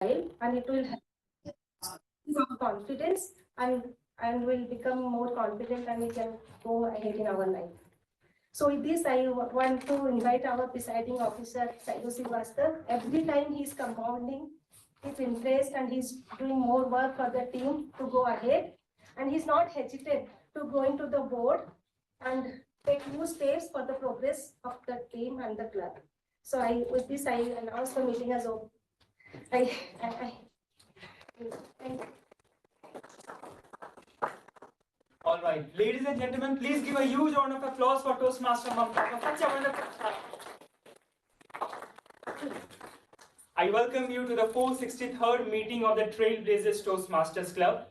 and it will help confidence and will become more confident and we can go ahead in our life. So with this, I want to invite our presiding officer, Saidu Srivastava. Every time he's compounding his interest and he's doing more work for the team to go ahead. And he's not hesitant to go into the board and take new steps for the progress of the team and the club. So with this, I announce the meeting as open. All right, ladies and gentlemen, please give a huge round of applause for Toastmaster Mamta. I welcome you to the 463rd meeting of the Trailblazers Toastmasters Club.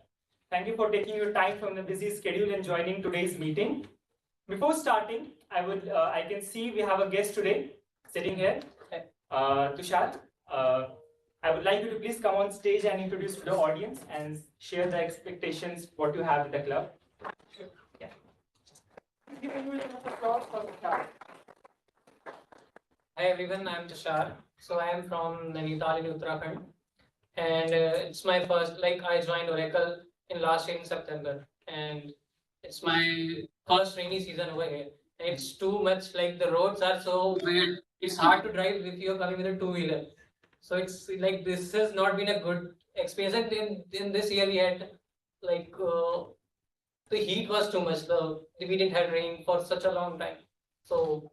Thank you for taking your time from the busy schedule and joining today's meeting. Before starting, I can see we have a guest today sitting here, Tushar. I would like you to please come on stage and introduce to the audience and share the expectations what you have with the club. Yeah. Give a huge round of applause for Tushar. Hi everyone, I am Tushar. So I am from Nainital in Uttarakhand, and it's my first. I joined Oracle in last year in September, and it's my first rainy season over here. And it's too much. The roads are so weird. It's hard to drive if you're coming with a two-wheeler. So it's this has not been a good experience. And in this year we had the heat was too much. We didn't have rain for such a long time, so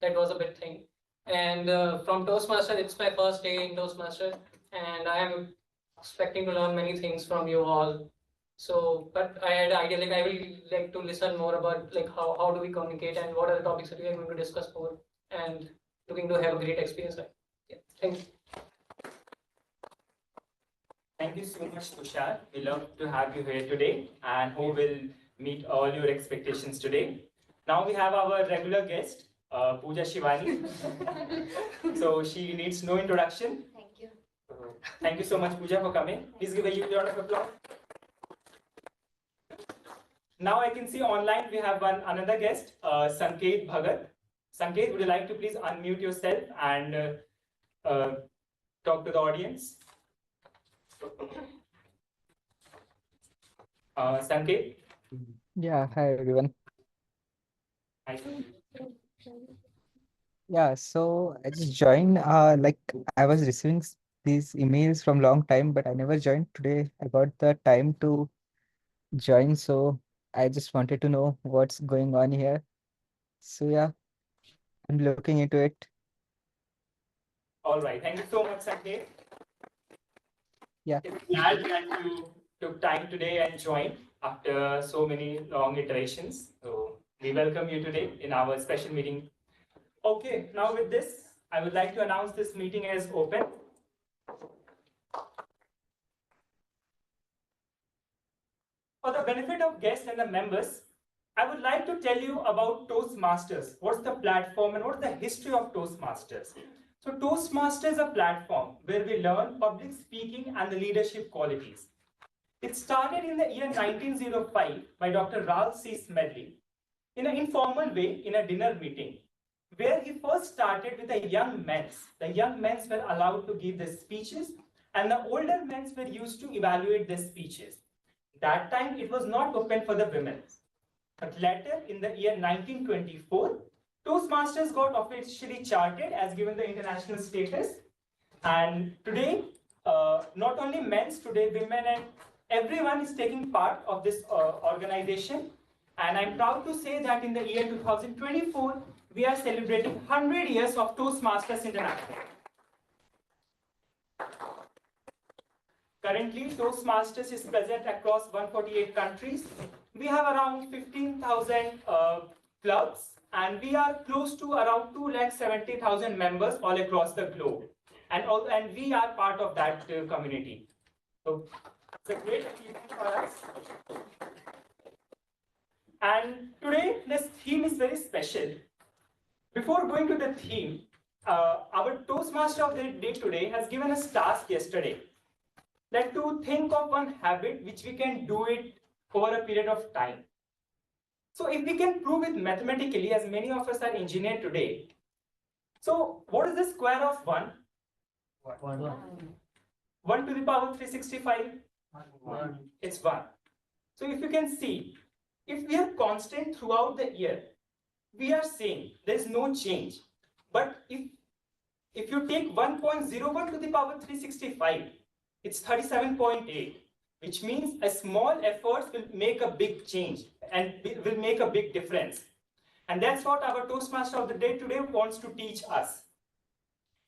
that was a big thing. And from Toastmaster, it's my first day in Toastmaster, and I am expecting to learn many things from you all. So, but I had an idea, I will like to listen more about how do we communicate and what are the topics that we are going to discuss more, and looking to have a great experience. Yeah, thank you. Thank you so much, Tushar. We love to have you here today, and hope will meet all your expectations today. Now we have our regular guest, Pooja Shivani. So she needs no introduction. Thank you. Thank you so much, Pooja, for coming. Please give a huge round of applause. Now I can see online we have another guest, Sanket Bhagat. Sanket, would you like to please unmute yourself and talk to the audience? Sanket? Yeah, hi everyone. Hi. Yeah, so I just joined. I was receiving these emails from long time, but I never joined. Today I got the time to join, so I just wanted to know what's going on here. So yeah, I'm looking into it. All right. Thank you so much, Sanket. Yeah. Glad that you took time today and joined after so many long iterations. So we welcome you today in our special meeting. Okay, now with this, I would like to announce this meeting as open. For the benefit of guests and the members, I would like to tell you about Toastmasters. What's the platform and what's the history of Toastmasters? So Toastmasters is a platform where we learn public speaking and the leadership qualities. It started in the year 1905 by Dr. Ralph C. Smedley in an informal way in a dinner meeting, where he first started with the young men. The young men were allowed to give the speeches and the older men were used to evaluate the speeches. That time it was not open for the women. But later in the year 1924, Toastmasters got officially chartered as given the international status. And today, not only men, today women and everyone is taking part of this organization. And I'm proud to say that in the year 2024, we are celebrating 100 years of Toastmasters International. Currently, Toastmasters is present across 148 countries. We have around 15,000 clubs, and we are close to around 270,000 members all across the globe. And we are part of that community. So it's a great achievement for us. And today, this theme is very special. Before going to the theme, our Toastmaster of the day today has given us task yesterday that to think of one habit which we can do it over a period of time. So if we can prove it mathematically, as many of us are engineered today, so what is the square of 1? 1. 1 to the power 365? It's 1. So if you can see, if we are constant throughout the year, we are same, there is no change. But if you take 1.01 to the power 365, it's 37.8, which means a small effort will make a big change and will make a big difference. And that's what our Toastmaster of the day today wants to teach us.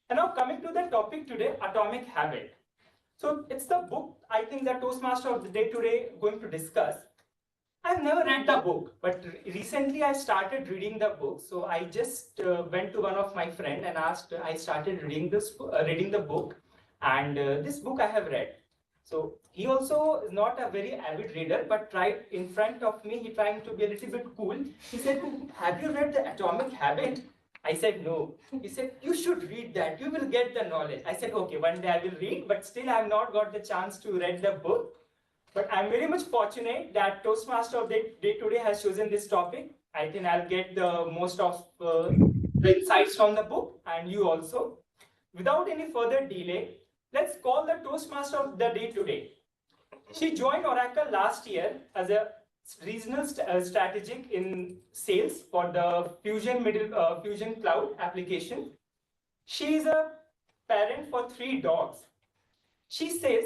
And now coming to the topic today, Atomic Habit. So it's the book, I think, that Toastmaster of the day today going to discuss. I've never read the book, but recently I started reading the book. So I just went to one of my friend and asked, I started reading the book, and this book I have read. So he also is not a very avid reader, but tried in front of me, he trying to be a little bit cool. He said, have you read the Atomic Habit? I said, no. He said, you should read that, you will get the knowledge. I said, okay, one day I will read, but still I have not got the chance to read the book. But I'm very much fortunate that Toastmaster of the day today has chosen this topic. I think I'll get the most of the insights from the book, and you also. Without any further delay, let's call the Toastmaster of the day today. She joined Oracle last year as a regional strategic in sales for the Fusion Cloud application. She is a parent for 3 dogs. She says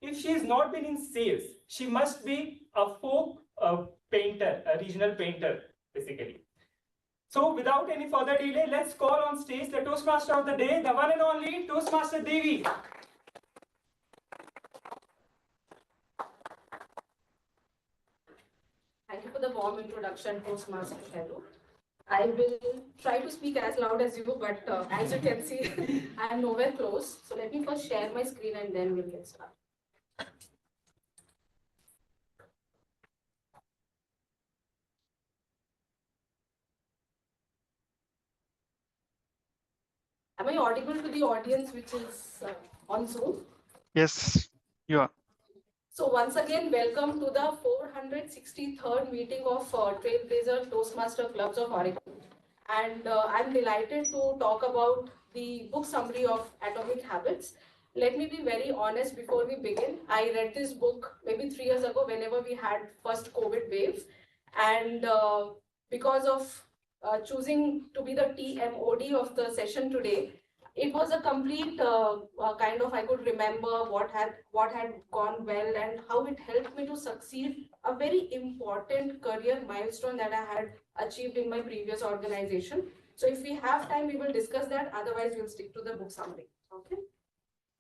if she has not been in sales, she must be a folk painter, a regional painter, basically. So without any further delay, let's call on stage the Toastmaster of the day, the one and only Toastmaster Devi. Thank you for the warm introduction, Toastmaster Shailu. I will try to speak as loud as you, but as you can see, I am nowhere close. So let me first share my screen and then we'll get started. Am I audible to the audience which is on Zoom? Yes, you are. So once again, welcome to the 463rd meeting of Trailblazers Toastmasters Clubs of Oregon. And I'm delighted to talk about the book summary of Atomic Habits. Let me be very honest before we begin. I read this book maybe 3 years ago whenever we had first COVID wave. And because of choosing to be the TMOD of the session today, it was a complete kind of, I could remember what had gone well and how it helped me to succeed a very important career milestone that I had achieved in my previous organization. So if we have time, we will discuss that. Otherwise, we'll stick to the book summary. Okay.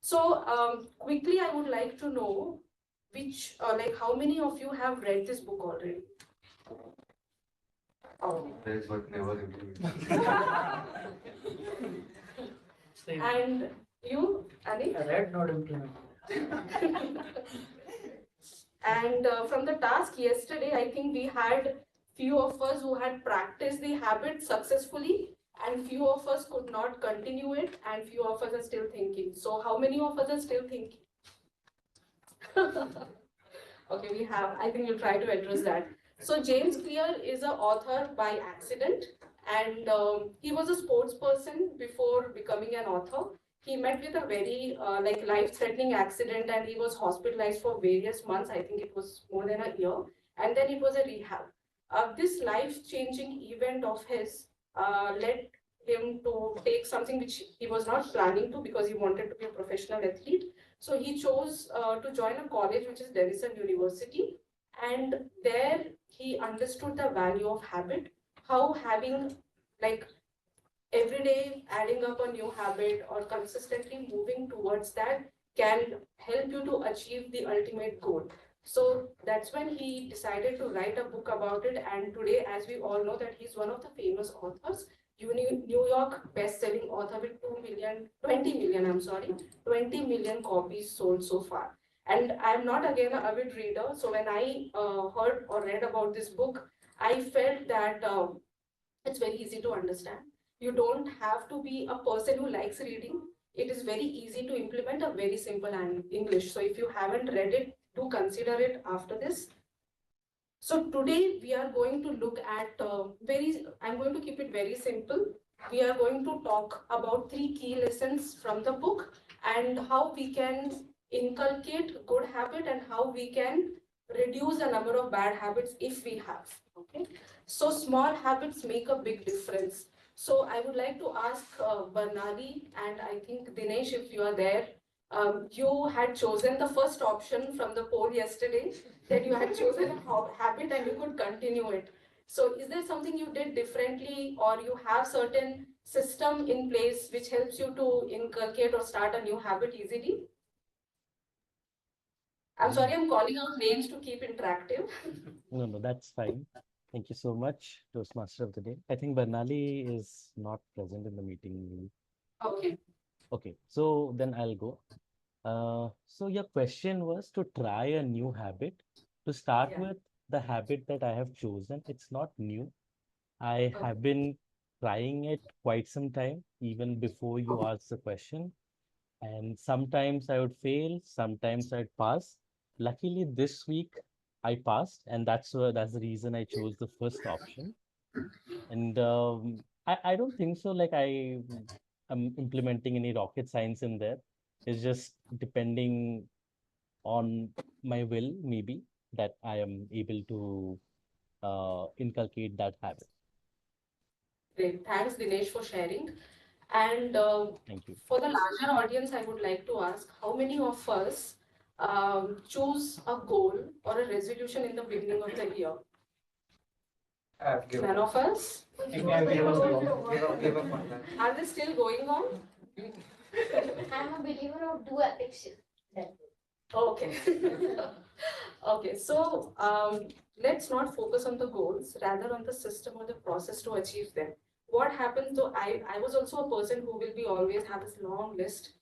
So quickly, I would like to know which, like, how many of you have read this book already? Oh. That's what never And you, Anek? I read, not implement. And from the task yesterday, I think we had few of us who had practiced the habit successfully and few of us could not continue it and few of us are still thinking. So how many of us are still thinking? Okay, we have, I think we'll try to address that. So James Clear is an author by accident, and he was a sports person before becoming an author. He met with a very life-threatening accident and he was hospitalized for various months. I think it was more than a year. And then it was a rehab. This life-changing event of his led him to take something which he was not planning to because he wanted to be a professional athlete. So he chose to join a college which is Devi University. And there he understood the value of habit, how having like every day adding up a new habit or consistently moving towards that can help you to achieve the ultimate goal. So that's when he decided to write a book about it. And today, as we all know, that he's one of the famous authors, New York best-selling author with 20 million copies sold so far. And I'm not again an avid reader. So when I heard or read about this book, I felt that it's very easy to understand. You don't have to be a person who likes reading. It is very easy to implement a very simple English. So if you haven't read it, do consider it after this. So today we are going to look at I'm going to keep it very simple. We are going to talk about 3 key lessons from the book and how we can inculcate good habit and how we can reduce the number of bad habits if we have. Okay, so small habits make a big difference. So I would like to ask Barnali and I think Dinesh, if you are there, you had chosen the first option from the poll yesterday, that you had chosen a habit and you could continue it. So is there something you did differently, or you have certain system in place which helps you to inculcate or start a new habit easily? I'm sorry, I'm calling out names to keep interactive. No, that's fine. Thank you so much, Toastmaster of the Day. I think Bernali is not present in the meeting. Okay. Okay, so then I'll go. So your question was to try a new habit. To start Yeah. with, the habit that I have chosen, it's not new. I Okay. have been trying it quite some time, even before you asked the question. And sometimes I would fail, sometimes I'd pass. Luckily, this week I passed, and that's the reason I chose the first option. And I don't think so. Like am implementing any rocket science in there. It's just depending on my will, maybe that I am able to inculcate that habit. Great. Thanks, Dinesh, for sharing. And Thank you. for the larger audience, I would like to ask how many of us choose a goal or a resolution in the beginning of the year? None of us? Give up on that. Are they still going on? I'm a believer of do action. Okay. Okay, so let's not focus on the goals, rather on the system or the process to achieve them. What happens though, I was also a person who will be always have this long list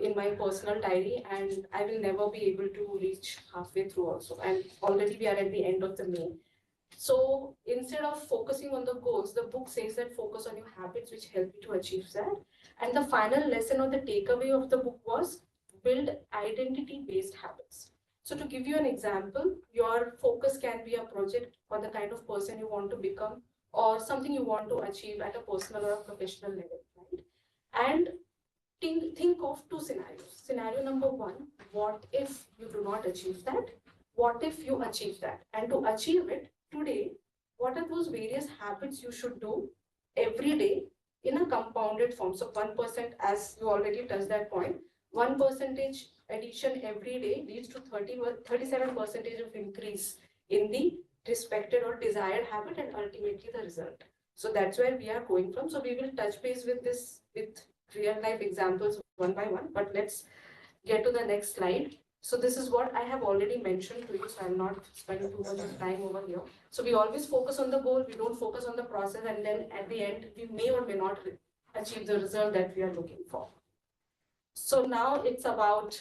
in my personal diary, and I will never be able to reach halfway through also. And already we are at the end of the May. So instead of focusing on the goals, the book says that focus on your habits which help you to achieve that. And the final lesson or the takeaway of the book was build identity-based habits. So to give you an example, your focus can be a project or the kind of person you want to become or something you want to achieve at a personal or a professional level, right? And think of two scenarios. Scenario number one, what if you do not achieve that? What if you achieve that? And to achieve it today, what are those various habits you should do every day in a compounded form? So 1%, as you already touched that point, 1% addition every day leads to 37% of increase in the respected or desired habit and ultimately the result. So that's where we are going from. So we will touch base with this with real life examples one by one, but let's get to the next slide. So this is what I have already mentioned to you, so I'm not spending too much of time over here. So we always focus on the goal, we don't focus on the process, and then at the end, we may or may not achieve the result that we are looking for. So now it's about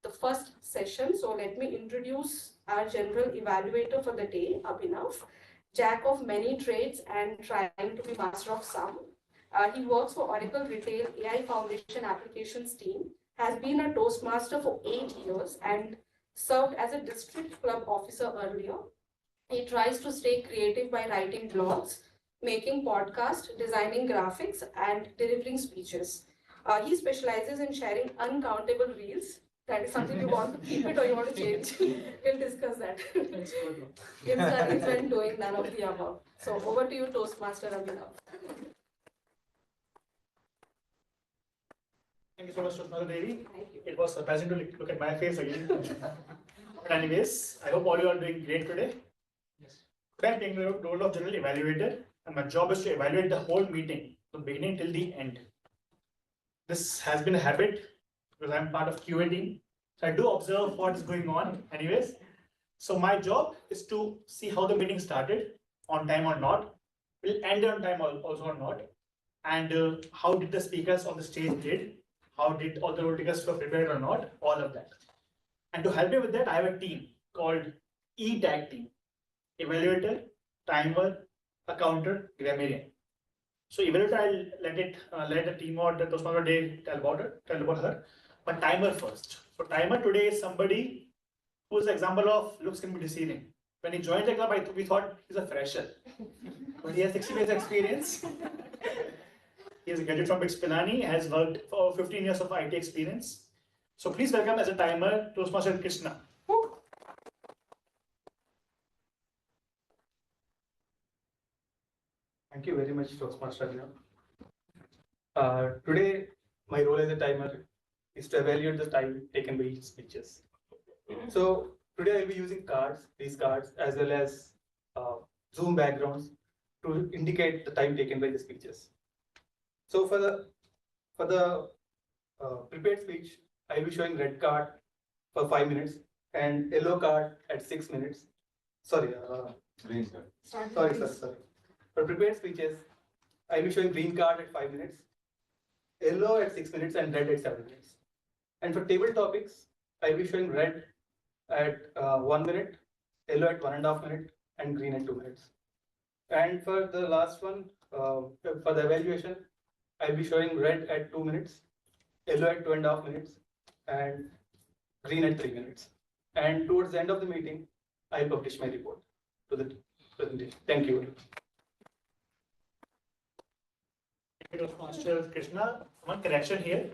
the first session. So let me introduce our general evaluator for the day, Abhinav, jack of many trades and trying to be master of some. He works for Oracle Retail AI Foundation Applications team, has been a Toastmaster for 8 years and served as a district club officer earlier. He tries to stay creative by writing blogs, making podcasts, designing graphics, and delivering speeches. He specializes in sharing uncountable reels. That is something you want to keep it or you want to change. We'll discuss that. It's when doing none of the above. So over to you, Toastmaster Abhinav. Thank you so much, Toastmaster Devi. Thank you. It was surprising to look at my face again. But anyways, I hope all you are doing great today. Yes. Today I'm taking the role of general evaluator, and my job is to evaluate the whole meeting from beginning till the end. This has been a habit because I'm part of QA team. So I do observe what is going on anyways. So my job is to see how the meeting started, on time or not, will end on time also or not, and how did the speakers on the stage did, how did all the role takers were prepared or not, all of that. And to help me with that, I have a team called E-Tag team, evaluator, timer, accounter, grammarian. So evaluator, I'll let the team or the Toastmaster Day tell about her. But timer first. So timer today is somebody whose example of looks can be deceiving. When he joined the club, we thought he's a fresher, but he has 60 years experience. He is a graduate from Pilani, has worked for 15 years of IT experience. So please welcome as a timer Toastmaster Krishna. Thank you very much, Toastmaster Abhinav. Today, my role as a timer is to evaluate the time taken by each speeches. So today I'll be using these cards, as well as Zoom backgrounds to indicate the time taken by the speeches. So for the prepared speech, I'll be showing red card for 5 minutes and yellow card at 6 minutes. Sorry, sorry. For prepared speeches, I'll be showing green card at 5 minutes, yellow at 6 minutes, and red at 7 minutes. And for table topics, I'll be showing red at 1 minute, yellow at 1.5 minutes, and green at 2 minutes. And for the last one, for the evaluation, I'll be showing red at 2 minutes, yellow at 2.5 minutes, and green at 3 minutes. And towards the end of the meeting, I'll publish my report to the presentation. Thank you. Toastmaster Krishna, one correction here.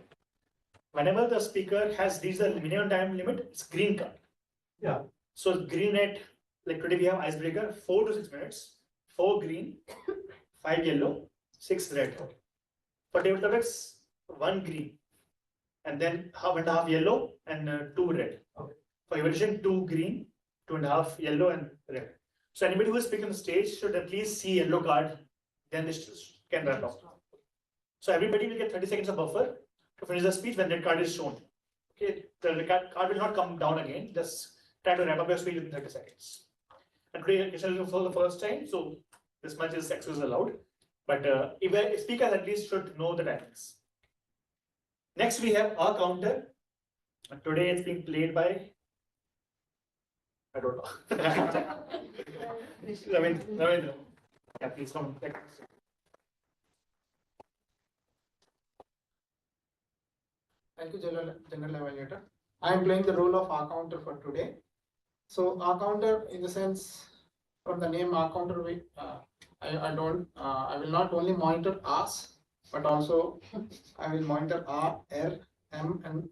Whenever the speaker has reached the minimum time limit, it's green card. Yeah. So green at, like today we have icebreaker, 4 to 6 minutes, 4 green, 5 yellow, 6 red. For table topics, 1 green, and then 1.5 yellow and 2 red. Okay. For evaluation, 2 green, 2.5 yellow and red. So anybody who is speaking on the stage should at least see yellow card, then this can wrap up. So everybody will get 30 seconds of buffer to finish the speech when red card is shown. Okay, the card will not come down again. Just try to wrap up your speech in 30 seconds. And today is for the first time, so this much is excuse allowed. But if speakers at least should know the timings. Next we have our counter. Today it's being played by, I don't know. Ravindra. Yeah, please come. Thank you, General Evaluator. I am playing the role of R counter for today. So R counter, in the sense, from the name R counter, I will not only monitor R's, but also I will monitor R, R, M, and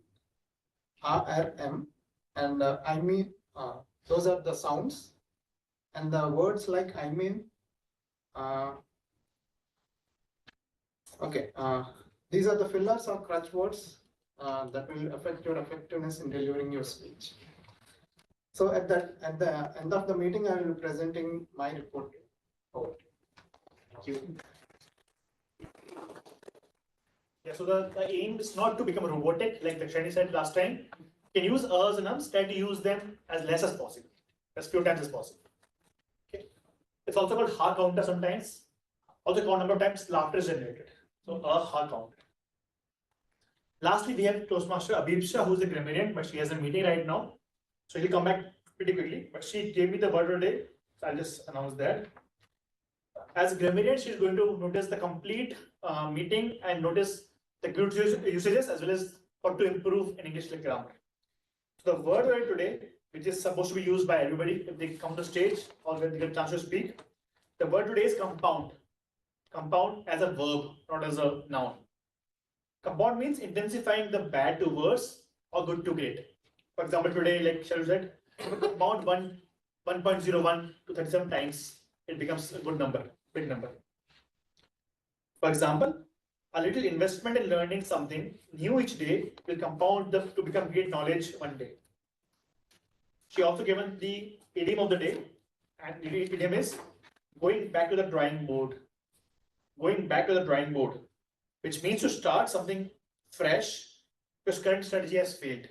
R, R, M, and I mean, those are the sounds, and the words like I mean. Okay, these are the fillers or crutch words that will affect your effectiveness in delivering your speech. So at the end of the meeting, I will be presenting my report. Over. Thank you. Yeah, so the aim is not to become robotic, like the Shani said last time. You can use ers and ums, try to use them as less as possible, as few times as possible. Okay. It's also called ha counter sometimes. Also count number of times laughter is generated. So ha counter. Lastly, we have Toastmaster Abhibsha, who's a grammarian, but she has a meeting right now. So he'll come back pretty quickly. But she gave me the word today, so I'll just announce that. As a grammarian, she's going to notice the complete meeting and notice the good usages as well as how to improve in English like grammar. So the word today, which is supposed to be used by everybody if they come to stage or when they get a chance to speak, the word today is compound. Compound as a verb, not as a noun. Compound means intensifying the bad to worse or good to great. For example, today, like Shalu said, compound 1.01 to 37 times, it becomes a good number, big number. For example, a little investment in learning something new each day will compound to become great knowledge one day. She also given the idiom of the day, and the idiom is going back to the drawing board. Going back to the drawing board, which means to start something fresh because current strategy has failed.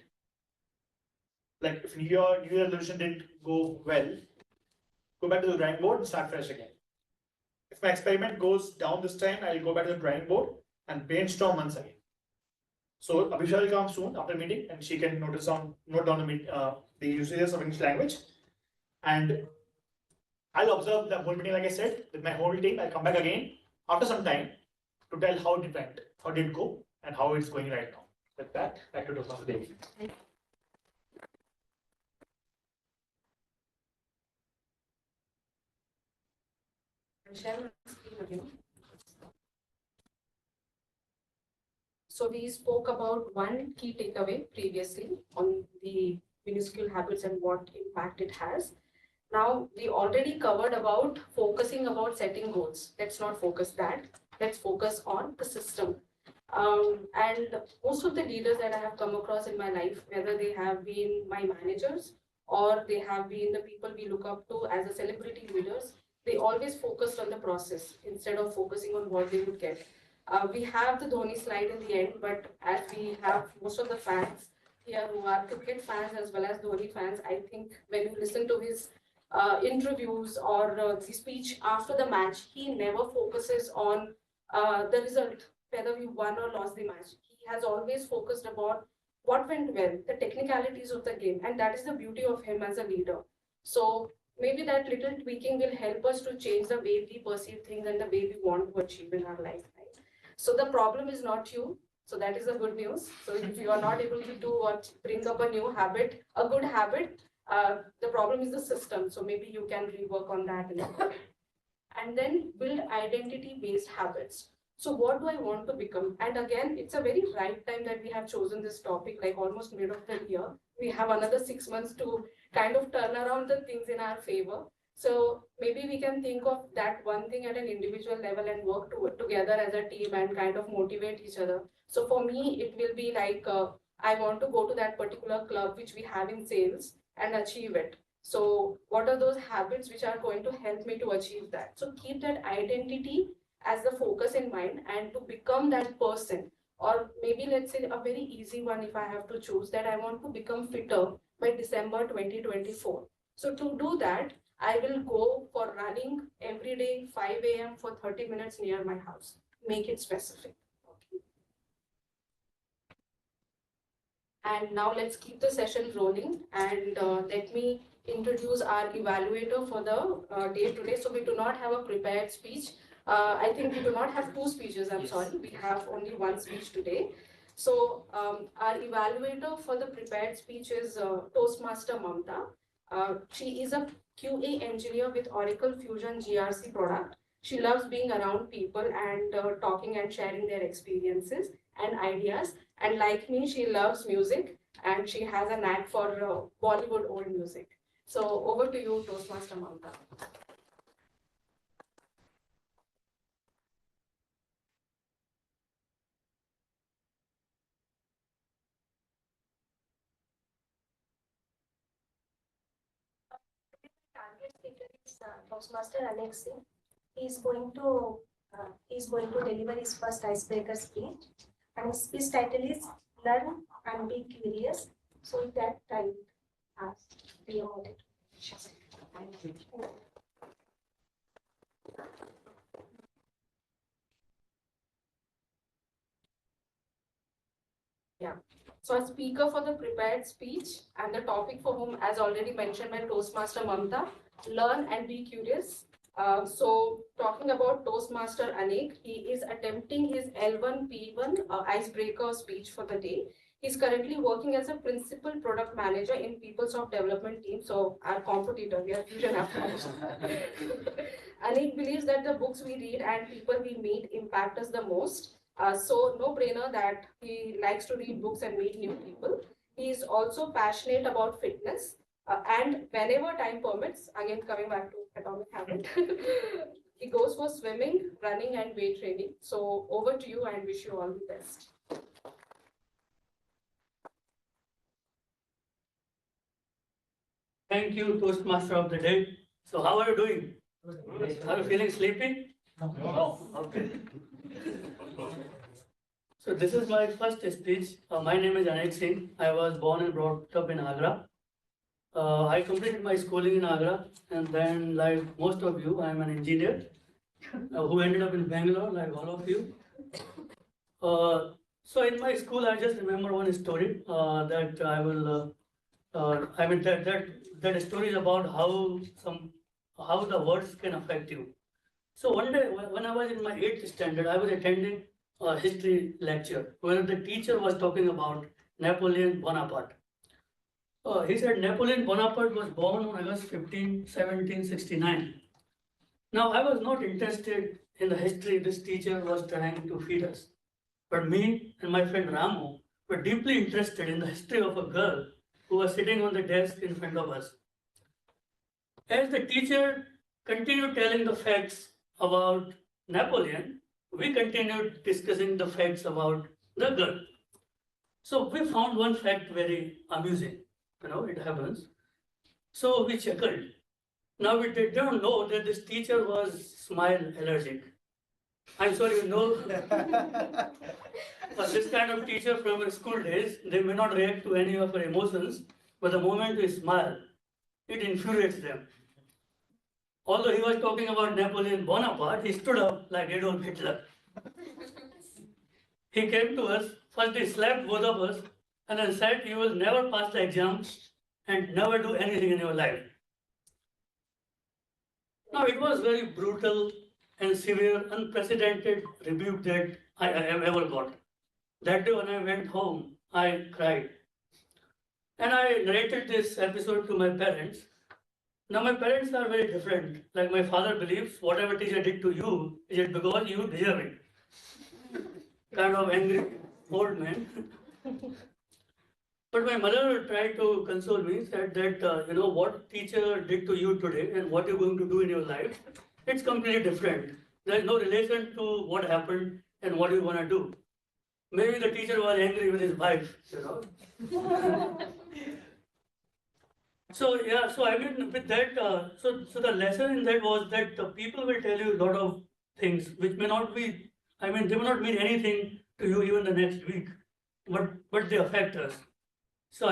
Like if your New Year resolution didn't go well, go back to the drawing board and start fresh again. If my experiment goes down this time, I'll go back to the drawing board and brainstorm once again. So Abhishek will come soon after meeting, and she can note down the usages of English language. And I'll observe the whole meeting, like I said, with my whole team. I'll come back again after some time to tell how it went, how did it go, and how it's going right now. With that, back to Toastmaster Devi. So we spoke about one key takeaway previously on the minuscule habits and what impact it has. Now we already covered about focusing about setting goals. Let's not focus that. Let's focus on the system. And most of the leaders that I have come across in my life, whether they have been my managers or they have been the people we look up to as a celebrity leaders, they always focused on the process instead of focusing on what they would get. We have the Dhoni slide in the end, but as we have most of the fans here who are cricket fans as well as Dhoni fans, I think when you listen to his interviews or the speech after the match, he never focuses on the result, whether we won or lost the match. He has always focused about what went well, the technicalities of the game, and that is the beauty of him as a leader. So maybe that little tweaking will help us to change the way we perceive things and the way we want to achieve in our life. Right? So the problem is not you. So that is the good news. So if you are not able to do or bring up a new habit, a good habit, the problem is the system. So maybe you can rework on that. And then build identity-based habits. So what do I want to become? And again, it's a very right time that we have chosen this topic, like almost mid of the year. We have another 6 months to kind of turn around the things in our favor. So maybe we can think of that one thing at an individual level and work together as a team and kind of motivate each other. So for me, it will be like, I want to go to that particular club which we have in sales and achieve it. So what are those habits which are going to help me to achieve that? So keep that identity as the focus in mind and to become that person. Or maybe let's say a very easy one if I have to choose, that I want to become fitter by December 2024. So to do that, I will go for running every day 5 a.m. for 30 minutes near my house. Make it specific. Okay. And now let's keep the session rolling and let me introduce our evaluator for the day today. So we do not have a prepared speech. I think we do not have two speeches, I'm sorry. We have only one speech today. So our evaluator for the prepared speech is Toastmaster Mamta. She is a QA engineer with Oracle Fusion GRC product. She loves being around people and talking and sharing their experiences and ideas. And like me, she loves music and she has a knack for Bollywood old music. So over to you, Toastmaster Mamta. Target speaker is Toastmaster Anek. He's going to deliver his first icebreaker speech, and his speech title is "Learn and Be Curious." So that I ask TMOD. Yeah. So a speaker for the prepared speech and the topic for whom, as already mentioned by Toastmaster Mamta, learn and be curious. So talking about Toastmaster Anek, he is attempting his L1 P1 icebreaker speech for the day. He's currently working as a principal product manager in PeopleSoft development team. So our competitor, we are Fusion Application. Anek believes that the books we read and people we meet impact us the most. So no brainer that he likes to read books and meet new people. He is also passionate about fitness and whenever time permits, again coming back to atomic habit, he goes for swimming, running and weight training. So over to you and wish you all the best. Thank you, Toastmaster of the day. So how are you doing? Are you feeling sleepy? No. Okay. So this is my first speech. My name is Anek Singh. I was born and brought up in Agra. I completed my schooling in Agra, and then, like most of you, I am an engineer who ended up in Bangalore, like all of you. So in my school, I just remember one story that I will. I mean that story is about how the words can affect you. So one day when I was in my 8th standard, I was attending a history lecture where the teacher was talking about Napoleon Bonaparte. He said Napoleon Bonaparte was born on August 15, 1769. Now I was not interested in the history this teacher was trying to feed us. But me and my friend Ramu were deeply interested in the history of a girl who was sitting on the desk in front of us. As the teacher continued telling the facts about Napoleon, we continued discussing the facts about the girl. So we found one fact very amusing. It happens. So we chuckled. Now we don't know that this teacher was smile allergic. I'm sorry, this kind of teacher from our school days, they may not react to any of our emotions, but the moment we smile, it infuriates them. Although he was talking about Napoleon Bonaparte, he stood up like Adolf Hitler. He came to us, first he slapped both of us, and then said, "You will never pass the exam and never do anything in your life." Now, it was very brutal and severe, unprecedented rebuke that I have ever got. That day when I went home, I cried. And I narrated this episode to my parents. Now, my parents are very different. Like my father believes whatever teacher did to you, is it because you deserve it? Kind of angry old man. But my mother tried to console me, said that, what teacher did to you today and what you're going to do in your life, it's completely different. There's no relation to what happened and what you want to do. Maybe the teacher was angry with his wife. So I mean, with that, so the lesson in that was that people will tell you a lot of things which may not be, they may not mean anything to you even the next week, but they affect us. So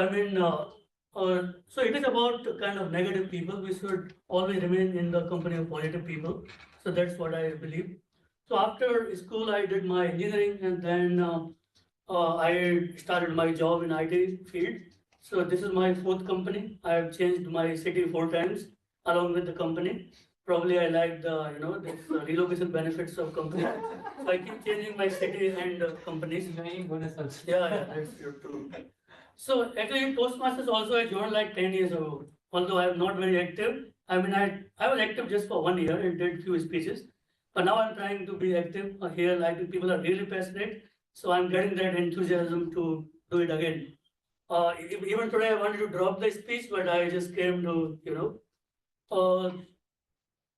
so it is about kind of negative people. We should always remain in the company of positive people. So that's what I believe. So after school, I did my engineering, and then I started my job in IT field. So this is my fourth company. I have changed my city 4 times along with the company. Probably I like the this relocation benefits of company. So I keep changing my city and companies. Yeah, that's true. So actually in Toastmasters also I joined like 10 years ago. Although I am not very active. I was active just for 1 year and did few speeches. But now I'm trying to be active here. Like people are really passionate. So I'm getting that enthusiasm to do it again. Even today I wanted to drop the speech, but I just came to,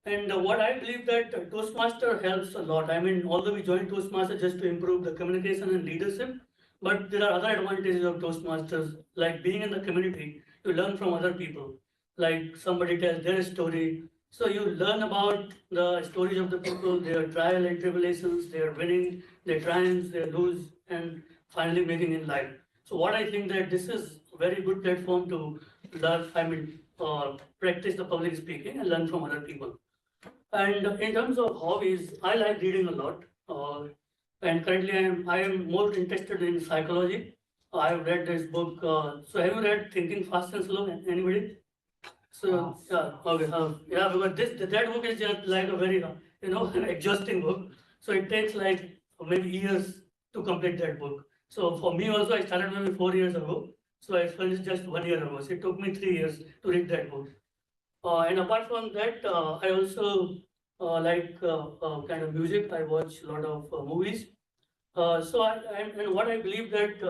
and what I believe that Toastmaster helps a lot. I mean, although we joined Toastmaster just to improve the communication and leadership, but there are other advantages of Toastmasters, like being in the community, you learn from other people. Like somebody tells their story. So you learn about the stories of the people, their trial and tribulations, their winning, their triumphs, their lose, and finally making in life. So what I think that this is a very good platform to learn, practice the public speaking and learn from other people. And in terms of hobbies, I like reading a lot. And currently I am more interested in psychology. I have read this book. So have you read Thinking Fast and Slow? Anybody? So okay, because that book is just like a very exhausting book. So it takes like maybe years to complete that book. So for me also, I started maybe 4 years ago. So I finished just 1 year ago. So it took me 3 years to read that book. And apart from that, I also like kind of music. I watch a lot of movies. And what I believe that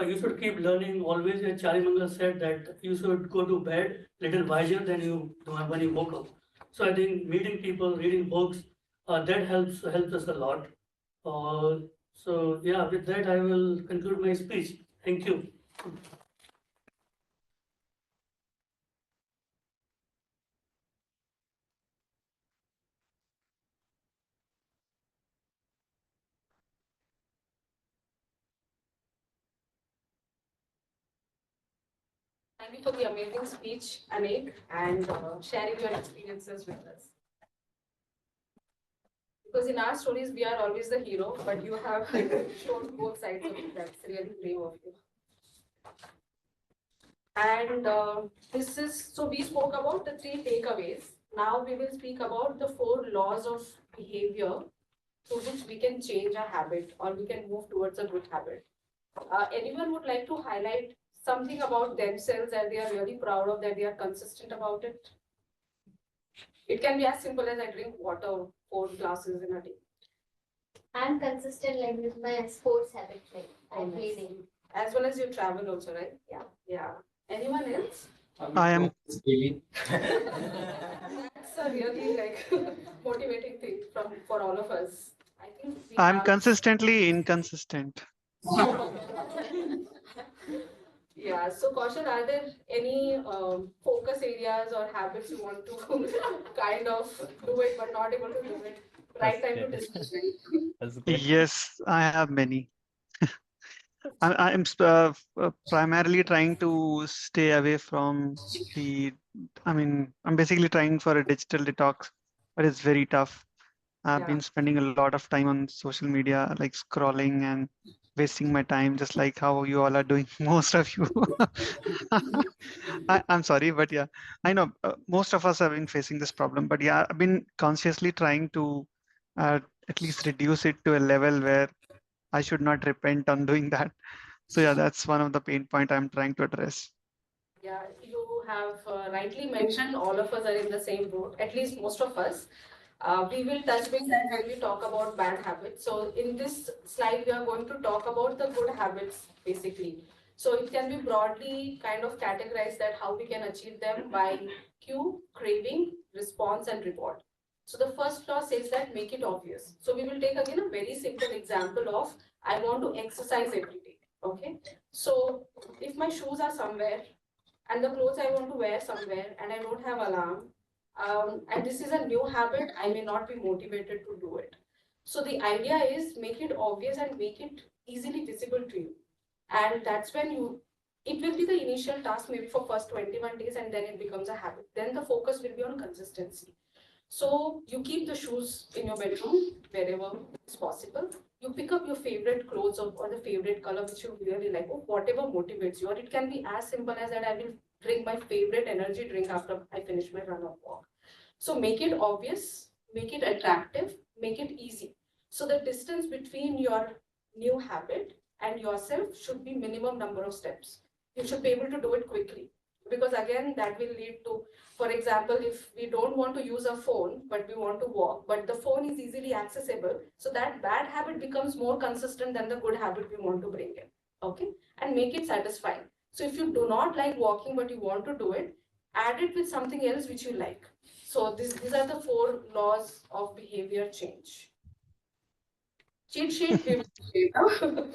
you should keep learning always. As Charlie Munger said that you should go to bed little wiser than you when you woke up. So I think meeting people, reading books, that helps us a lot. So yeah, with that I will conclude my speech. Thank you. Thank you for the amazing speech, Anek, and sharing your experiences with us. Because in our stories, we are always the hero, but you have shown both sides of it. That's really brave of you. And so we spoke about the 3 takeaways. Now we will speak about the 4 laws of behavior through which we can change a habit or we can move towards a good habit. Anyone would like to highlight something about themselves that they are really proud of, that they are consistent about it? It can be as simple as I drink water 4 glasses in a day. I'm consistent like with my sports habit, like I Oh, play nice. daily. As well as you travel also, right? Yeah. Yeah. Anyone else? I am That's a really like motivating thing for all of us. I think we I'm have. consistently inconsistent. Yeah, so Kaushal, are there any focus areas or habits you want to kind of do it but not able to do it? Right time to discuss, right? That's great. Yes, I have many. I'm primarily trying to stay away from the. I mean, I'm basically trying for a digital detox, but it's very tough. I've Yeah. been spending a lot of time on social media, like scrolling and wasting my time, just like how you all are doing, most of you. I'm sorry, but yeah, I know most of us have been facing this problem. But yeah, I've been consciously trying to uh, at least reduce it to a level where I should not repent on doing that. So yeah, that's one of the pain point I'm trying to address. Yeah, you have rightly mentioned all of us are in the same boat, at least most of us. We will touch base and when we talk about bad habits. So in this slide, we are going to talk about the good habits basically. So it can be broadly kind of categorized that how we can achieve them by cue, craving, response, and reward. So the first law says that make it obvious. So we will take again a very simple example of I want to exercise every day. Okay. So if my shoes are somewhere and the clothes I want to wear somewhere and I don't have alarm, and this is a new habit, I may not be motivated to do it. So the idea is make it obvious and make it easily visible to you. And that's when it will be the initial task maybe for first 21 days and then it becomes a habit. Then the focus will be on consistency. So you keep the shoes in your bedroom wherever is possible. You pick up your favorite clothes or the favorite color which you really like, or whatever motivates you. Or it can be as simple as that I will drink my favorite energy drink after I finish my run or walk. So make it obvious, make it attractive, make it easy. So the distance between your new habit and yourself should be minimum number of steps. You should be able to do it quickly. Because again, that will lead to, for example, if we don't want to use a phone, but we want to walk, but the phone is easily accessible, so that bad habit becomes more consistent than the good habit we want to bring in. Okay? And make it satisfying. So if you do not like walking, but you want to do it, add it with something else which you like. So these are the 4 laws of behavior change. Cheat sheet, we will see now.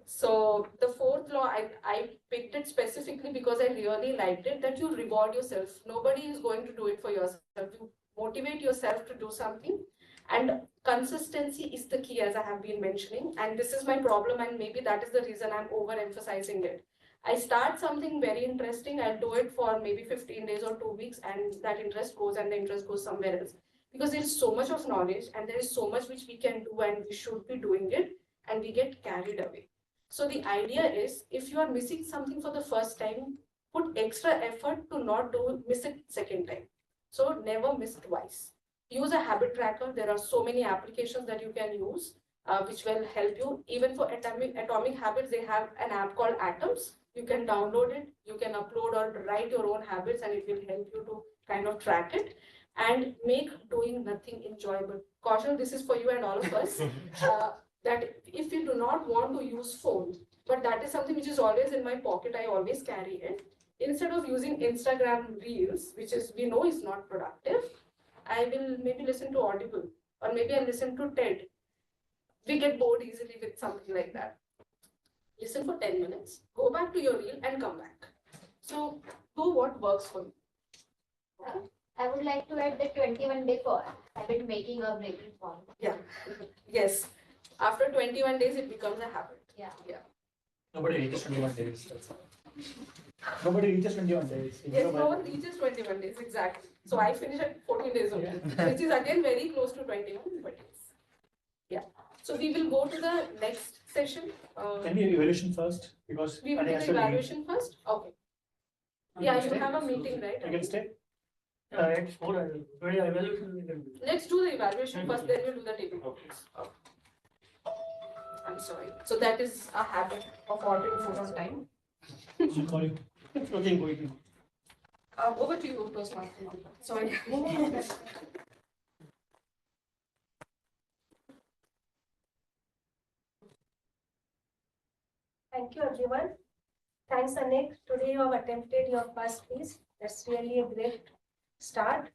So the 4th law, I picked it specifically because I really liked it, that you reward yourself. Nobody is going to do it for yourself. You motivate yourself to do something. And consistency is the key, as I have been mentioning. And this is my problem, and maybe that is the reason I'm overemphasizing it. I start something very interesting, I'll do it for maybe 15 days or 2 weeks, and that interest goes and the interest goes somewhere else. Because there is so much of knowledge and there is so much which we can do and we should be doing it, and we get carried away. So the idea is, if you are missing something for the first time, put extra effort to not miss it second time. So never miss twice. Use a habit tracker. There are so many applications that you can use, which will help you. Even for atomic habits, they have an app called Atoms. You can download it. You can upload or write your own habits, and it will help you to kind of track it and make doing nothing enjoyable. Kaushal, this is for you and all of us. That if you do not want to use phone, but that is something which is always in my pocket, I always carry it. Instead of using Instagram Reels, which is we know is not productive, I will maybe listen to Audible or maybe I listen to TED. We get bored easily with something like that. Listen for 10 minutes, go back to your reel and come back. So do what works for you. Okay? I would like to add the 21-day for habit making or breaking point. Yeah. Yes. After 21 days, it becomes a habit. Yeah. Yeah. Nobody reaches 21 days. Nobody reaches 21 days. Yes, no one reaches 21 days, exactly. So I finish at 14 days only, which is again very close to 21, but yes. Yeah. So we will go to the next session. Can we have evaluation first? Because We will do the evaluation first? Okay. Yeah, you have a meeting, right? I can stay? At 4, evaluation we can do. Let's do the evaluation first, then we'll do the table topics. Okay. I'm sorry. So that is a habit of ordering food on time. Sorry. Okay, go ahead. Over to you, Toastmaster. Sorry. Thank you, everyone. Thanks, Anek. Today you have attempted your first piece. That's really a great start.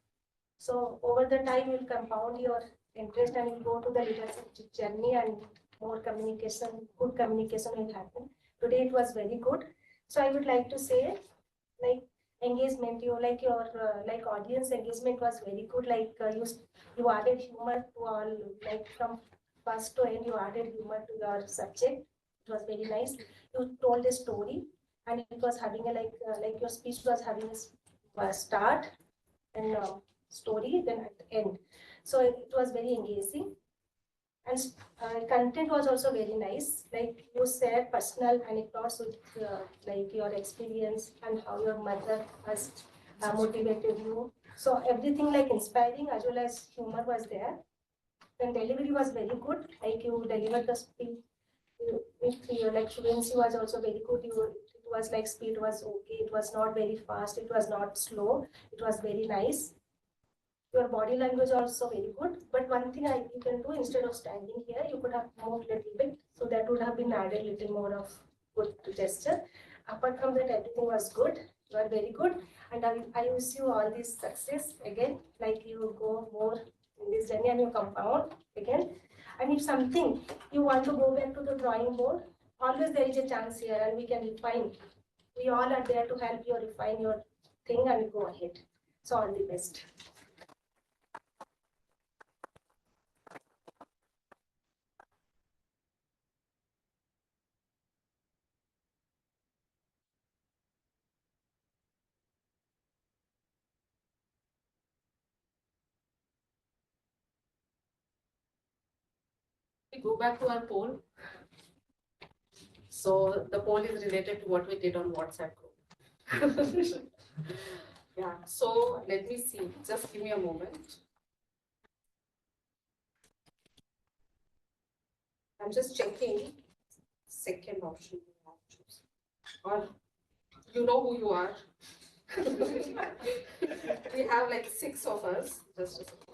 So over the time, you'll compound your interest and you'll go to the leadership journey, and more communication, good communication will happen. Today it was very good. So I would like to say, like, engagement, you like your like audience engagement was very good. Like you added humor to all, like from first to end, you added humor to your subject. It was very nice. You told a story, and it was having a like your speech was having a start and story, then at the end. So it was very engaging. And content was also very nice. Like you shared personal anecdotes with like your experience and how your mother has motivated you. So everything like inspiring as well as humor was there. And delivery was very good. Like you delivered the speech with your like fluency was also very good. It was like speed was okay. It was not very fast. It was not slow. It was very nice. Your body language also very good. But one thing you can do, instead of standing here, you could have moved a little bit. So that would have been added a little more of good gesture. Apart from that, everything was good. You are very good. And I wish you all this success again. Like you go more in this journey and you compound again. And if something you want to go back to the drawing board, always there is a chance here and we can refine. We all are there to help you refine your thing and go ahead. So all the best. We go back to our poll. So the poll is related to what we did on WhatsApp group. Yeah, so let me see. Just give me a moment. I'm just checking second option you have chosen. Or you know who you are. We have like 6 of us. Just a second.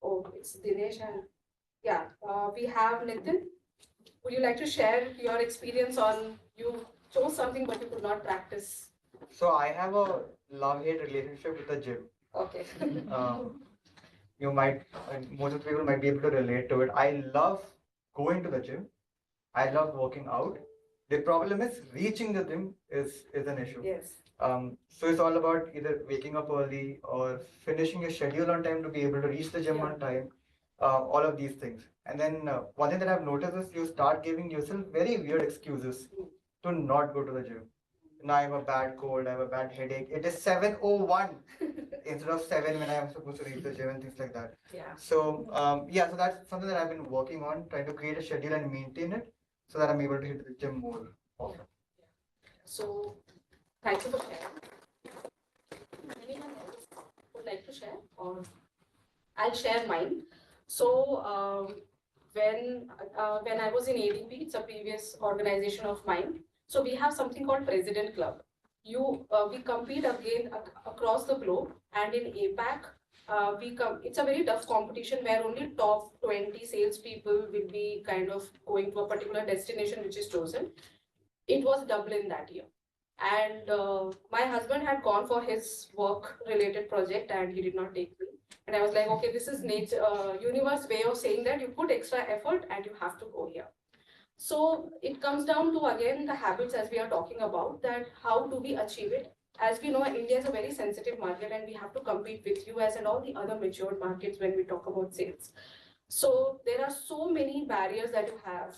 Oh, it's Dinesh and yeah, we have Nitin. Would you like to share your experience on you chose something but you could not practice? So I have a love-hate relationship with the gym. Okay. You might, and most of the people might be able to relate to it. I love going to the gym. I love working out. The problem is reaching the gym is an issue. Yes. So it's all about either waking up early or finishing your schedule on time to be able to reach the gym on time. All of these things. And then one thing that I've noticed is you start giving yourself very weird excuses to not go to the gym. Now I have a bad cold, I have a bad headache. It is 7:01 instead of 7 when I am supposed to reach the gym and things like that. Yeah. So so that's something that I've been working on, trying to create a schedule and maintain it so that I'm able to hit the gym more often. So thank you for sharing. Anyone else would like to share? Or I'll share mine. So when I was in ADP, it's a previous organization of mine. So we have something called President Club. We compete again across the globe, and in APAC, it's a very tough competition where only top 20 salespeople will be kind of going to a particular destination which is chosen. It was Dublin that year. And my husband had gone for his work related project and he did not take me. And I was like, okay, this is nature, universe way of saying that you put extra effort and you have to go here. So it comes down to, again, the habits as we are talking about, that how do we achieve it? As we know, India is a very sensitive market and we have to compete with US and all the other matured markets when we talk about sales. So there are so many barriers that you have.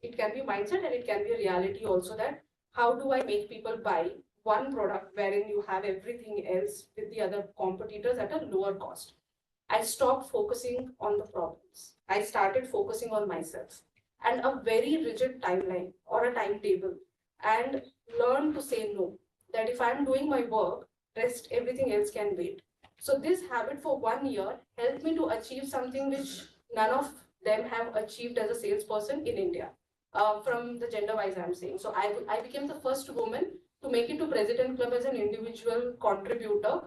It can be mindset and it can be a reality also, that how do I make people buy one product wherein you have everything else with the other competitors at a lower cost. I stopped focusing on the problems. I started focusing on myself and a very rigid timeline or a timetable, and learn to say no, that if I'm doing my work, rest everything else can wait. So this habit for 1 year helped me to achieve something which none of them have achieved as a salesperson in India. From the gender wise, I'm saying. So I became the first woman to make it to President Club as an individual contributor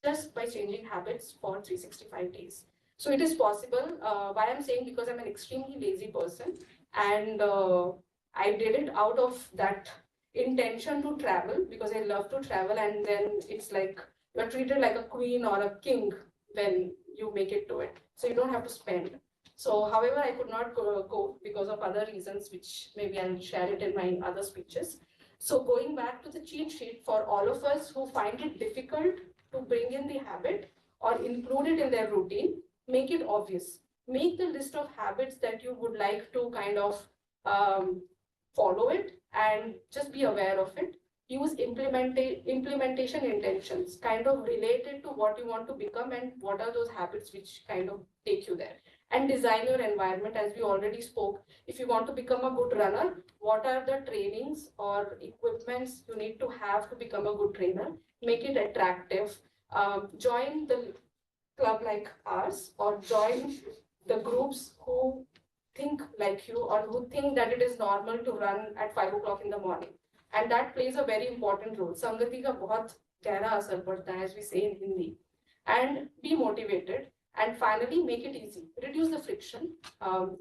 just by changing habits for 365 days. So it is possible. Why I'm saying, because I'm an extremely lazy person, and I did it out of that intention to travel, because I love to travel, and then it's like you're treated like a queen or a king when you make it to it. So you don't have to spend. So, however, I could not go because of other reasons, which maybe I'll share it in my other speeches. So going back to the cheat sheet, for all of us who find it difficult to bring in the habit or include it in their routine, make it obvious. Make the list of habits that you would like to kind of follow it, and just be aware of it. Use implementation intentions, kind of related to what you want to become and what are those habits which kind of take you there. And design your environment, as we already spoke. If you want to become a good runner, what are the trainings or equipments you need to have to become a good trainer? Make it attractive. Join the club like ours, or join the groups who think like you, or who think that it is normal to run at 5 o'clock in the morning. And that plays a very important role. Sangati ka bahut gehra asar padta hai, as we say in Hindi. And be motivated. And finally, make it easy. Reduce the friction.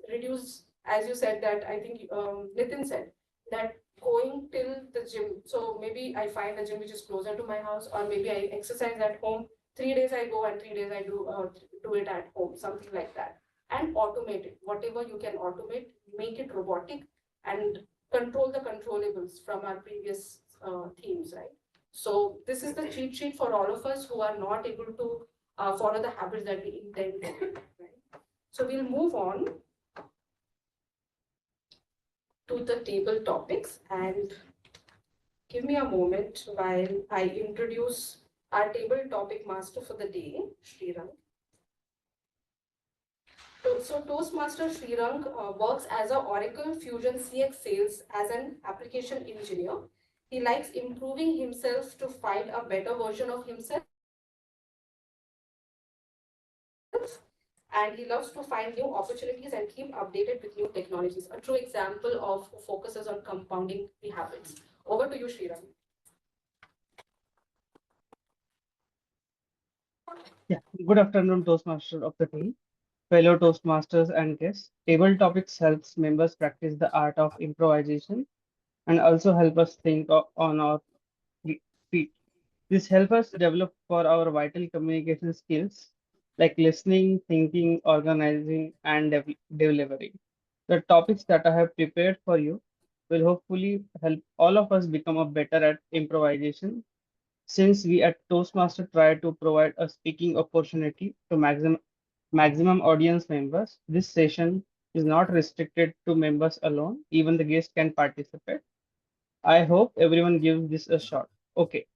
Reduce, as you said, that I think Nitin said, that going till the gym. So maybe I find a gym which is closer to my house, or maybe I exercise at home. 3 days I go and 3 days I do it at home, something like that. And automate it. Whatever you can automate, make it robotic, and control the controllables from our previous themes, right? So this is the cheat sheet for all of us who are not able to follow the habits that we intend. Right? So we'll move on to the table topics, and give me a moment while I introduce our table topic master for the day, Shrirang. So Toastmaster Shrirang works as a Oracle Fusion CX sales as an application engineer. He likes improving himself to find a better version of himself. And he loves to find new opportunities and keep updated with new technologies. A true example of who focuses on compounding the habits. Over to you, Shrirang. Yeah, good afternoon, Toastmaster of the team, fellow Toastmasters and guests. Table topics helps members practice the art of improvisation and also help us think on our feet. This helps us develop for our vital communication skills like listening, thinking, organizing, and delivering. The topics that I have prepared for you will hopefully help all of us become a better at improvisation. Since we at Toastmaster try to provide a speaking opportunity to maximum audience members, this session is not restricted to members alone. Even the guests can participate. I hope everyone gives this a shot. Okay,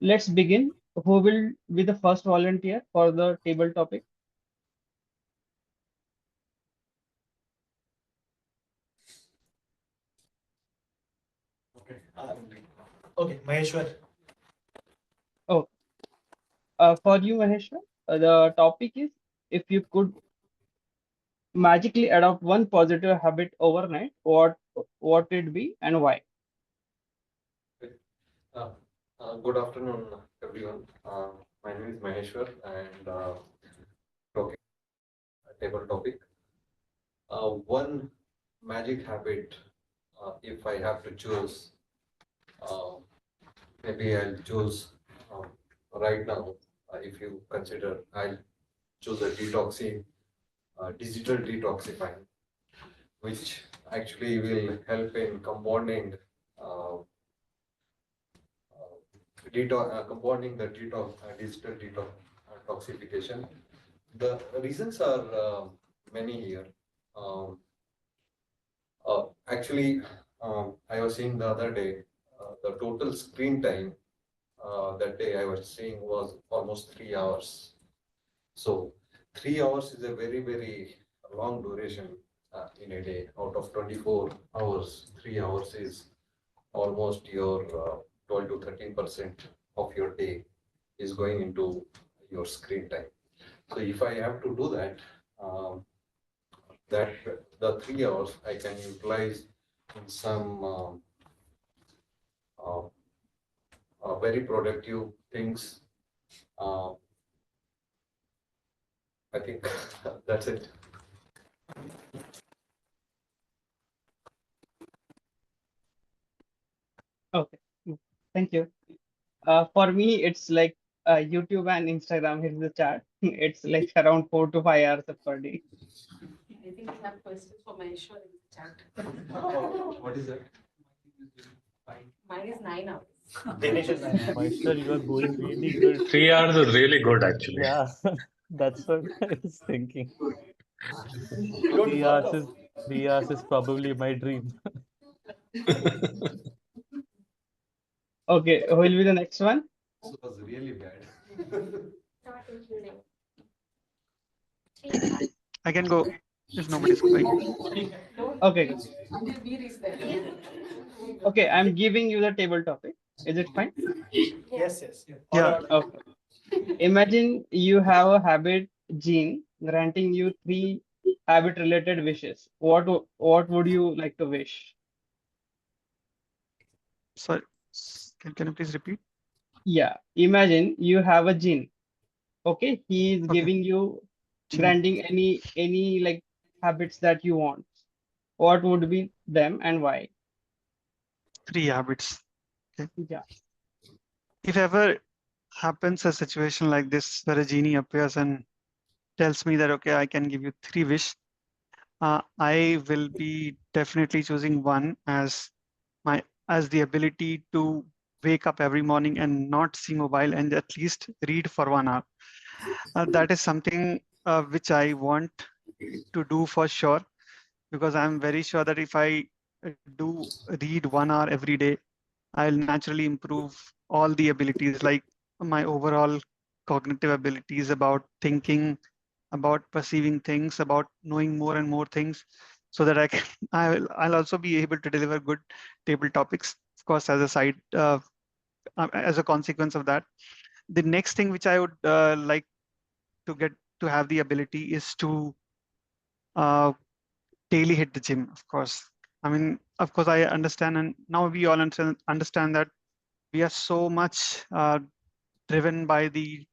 let's begin. Who will be the first volunteer for the table topic? Okay, Maheshwar. Oh, for you, Maheshwar, the topic is if you could magically adopt one positive habit overnight, what it be and why? Good afternoon, everyone. My name is Maheshwar, and talking table topic. One magic habit, if I have to choose, uh, maybe I'll choose right now. If you consider, I'll choose a digital detoxifying, which actually will help in compounding compounding the digital detoxification. The reasons are many here. Um, Actually, I was seeing the other day, the total screen time that day I was seeing was almost 3 hours. So 3 hours is a very, very long duration in a day. Out of 24 hours, 3 hours is almost your 12 to 13% of your day is going into your screen time. So if I have to do that, that the 3 hours I can utilize in some very productive things, I think that's it. Okay, thank you. For me, it's like YouTube and Instagram hits the chart. It's like around 4 to 5 hours per day. I think we have questions for Maheshwar in the chat. What is that? Mine is 9 hours. Maestro, you are going really good. 3 hours is really good, actually. Yeah, that's what I was thinking. Don't 3 hours work is 3 hours is probably my dream. Okay, who will be the next one? This was really bad. Not including. I can go if nobody's going. Okay, good. Until we reach there. Okay, I'm giving you the table topic. Is it fine? Yes, yes. Yeah. Okay. Imagine you have a habit gene granting you 3 habit-related wishes. What would you like to wish? Sorry, can you please repeat? Yeah, imagine you have a gene. Okay, he is Okay. giving you Gene. granting any like habits that you want. What would be them and why? 3 habits. Okay. Yeah. If ever happens a situation like this where a genie appears and tells me that, okay, I can give you 3 wish, I will be definitely choosing one as the ability to wake up every morning and not see mobile and at least read for 1 hour. That is something which I want to do for sure, because I'm very sure that if I do read 1 hour every day, I'll naturally improve all the abilities, like my overall cognitive abilities about thinking, about perceiving things, about knowing more and more things, so that I'll also be able to deliver good table topics, of course, as a side, as a consequence of that. The next thing which I would like to have the ability is to uh, daily hit the gym, of course. I mean, of course, I understand, and now we all understand that we are so much driven by the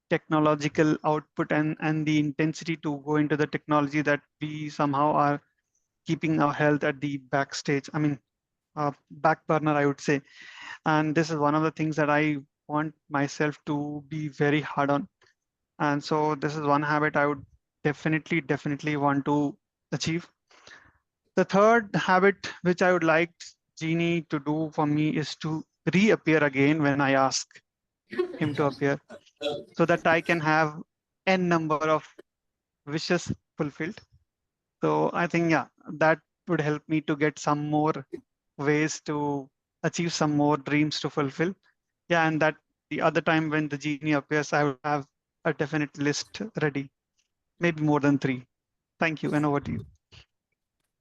technological output and the intensity to go into the technology, that we somehow are keeping our health at the backstage. I mean, back burner, I would say. And this is one of the things that I want myself to be very hard on. And so this is one habit I would definitely want to achieve. The third habit which I would like Genie to do for me is to reappear again when I ask him to appear, so that I can have n number of wishes fulfilled. So I think, yeah, that would help me to get some more ways to achieve some more dreams to fulfill. Yeah, and that the other time when the genie appears, I will have a definite list ready, maybe more than 3. Thank you, and over to you.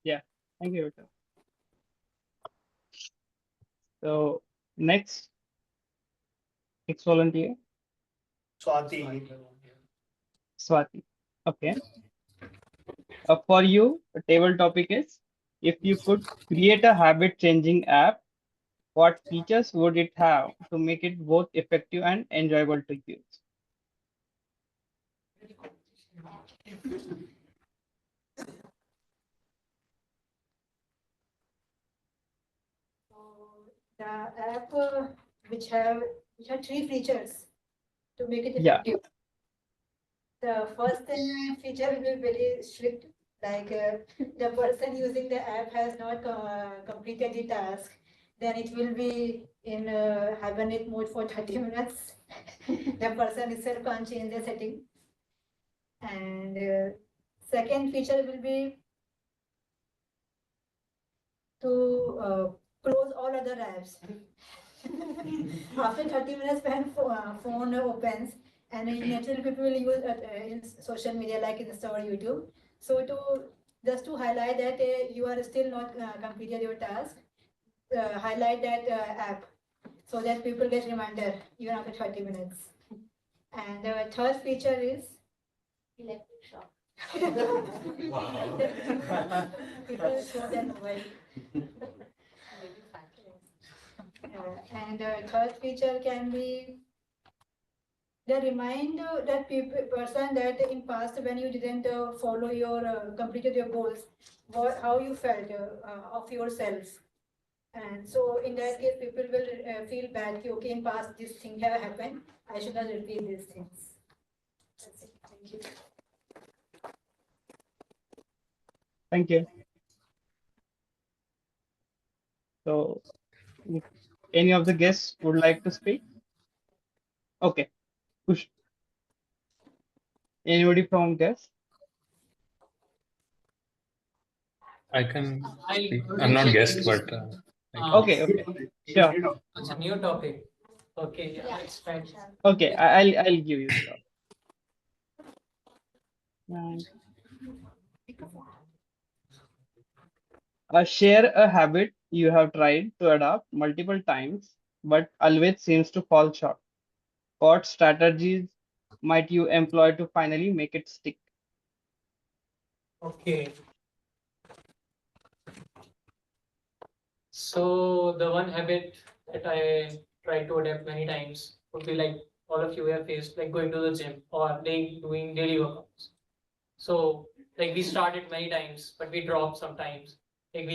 Yeah, thank you, Victor. So next volunteer, Swati. Swati. Okay. For you, the table topic is, if you could create a habit-changing app, what features would it have to make it both effective and enjoyable to use? The app which have 3 features to make it Yeah. effective. The first feature will be very strict, like the person using the app has not completed the task, then it will be in hibernate mode for 30 minutes. The person itself can't change the setting. And second feature will be to close all other apps. After 30 minutes, when phone opens, and naturally people will use in social media like Insta or YouTube. So just to highlight that you are still not completed your task, highlight that app so that people get reminder even after 30 minutes. And the third feature is Electric shock. Wow. People show their mobile. And third feature can be they remind that person that in past when you didn't follow your completed your goals, how you felt of yourself. And so in that case, people will feel bad. Okay, in past this thing have happened. I should not repeat these things. That's it. Thank you. Thank you. So, if any of the guests would like to speak? Okay, push. Anybody from guests? I can I'll speak. go I'm to not check guest, this. but I can. Okay, okay, sure. It's a new topic. Okay, yeah, it's fine. Okay, I'll give you the topic. Share a habit you have tried to adopt multiple times, but always seems to fall short. What strategies might you employ to finally make it stick? Okay. So the one habit that I try to adapt many times would be like all of you have faced, like going to the gym or like doing daily workouts. So like we started many times, but we drop sometimes. Like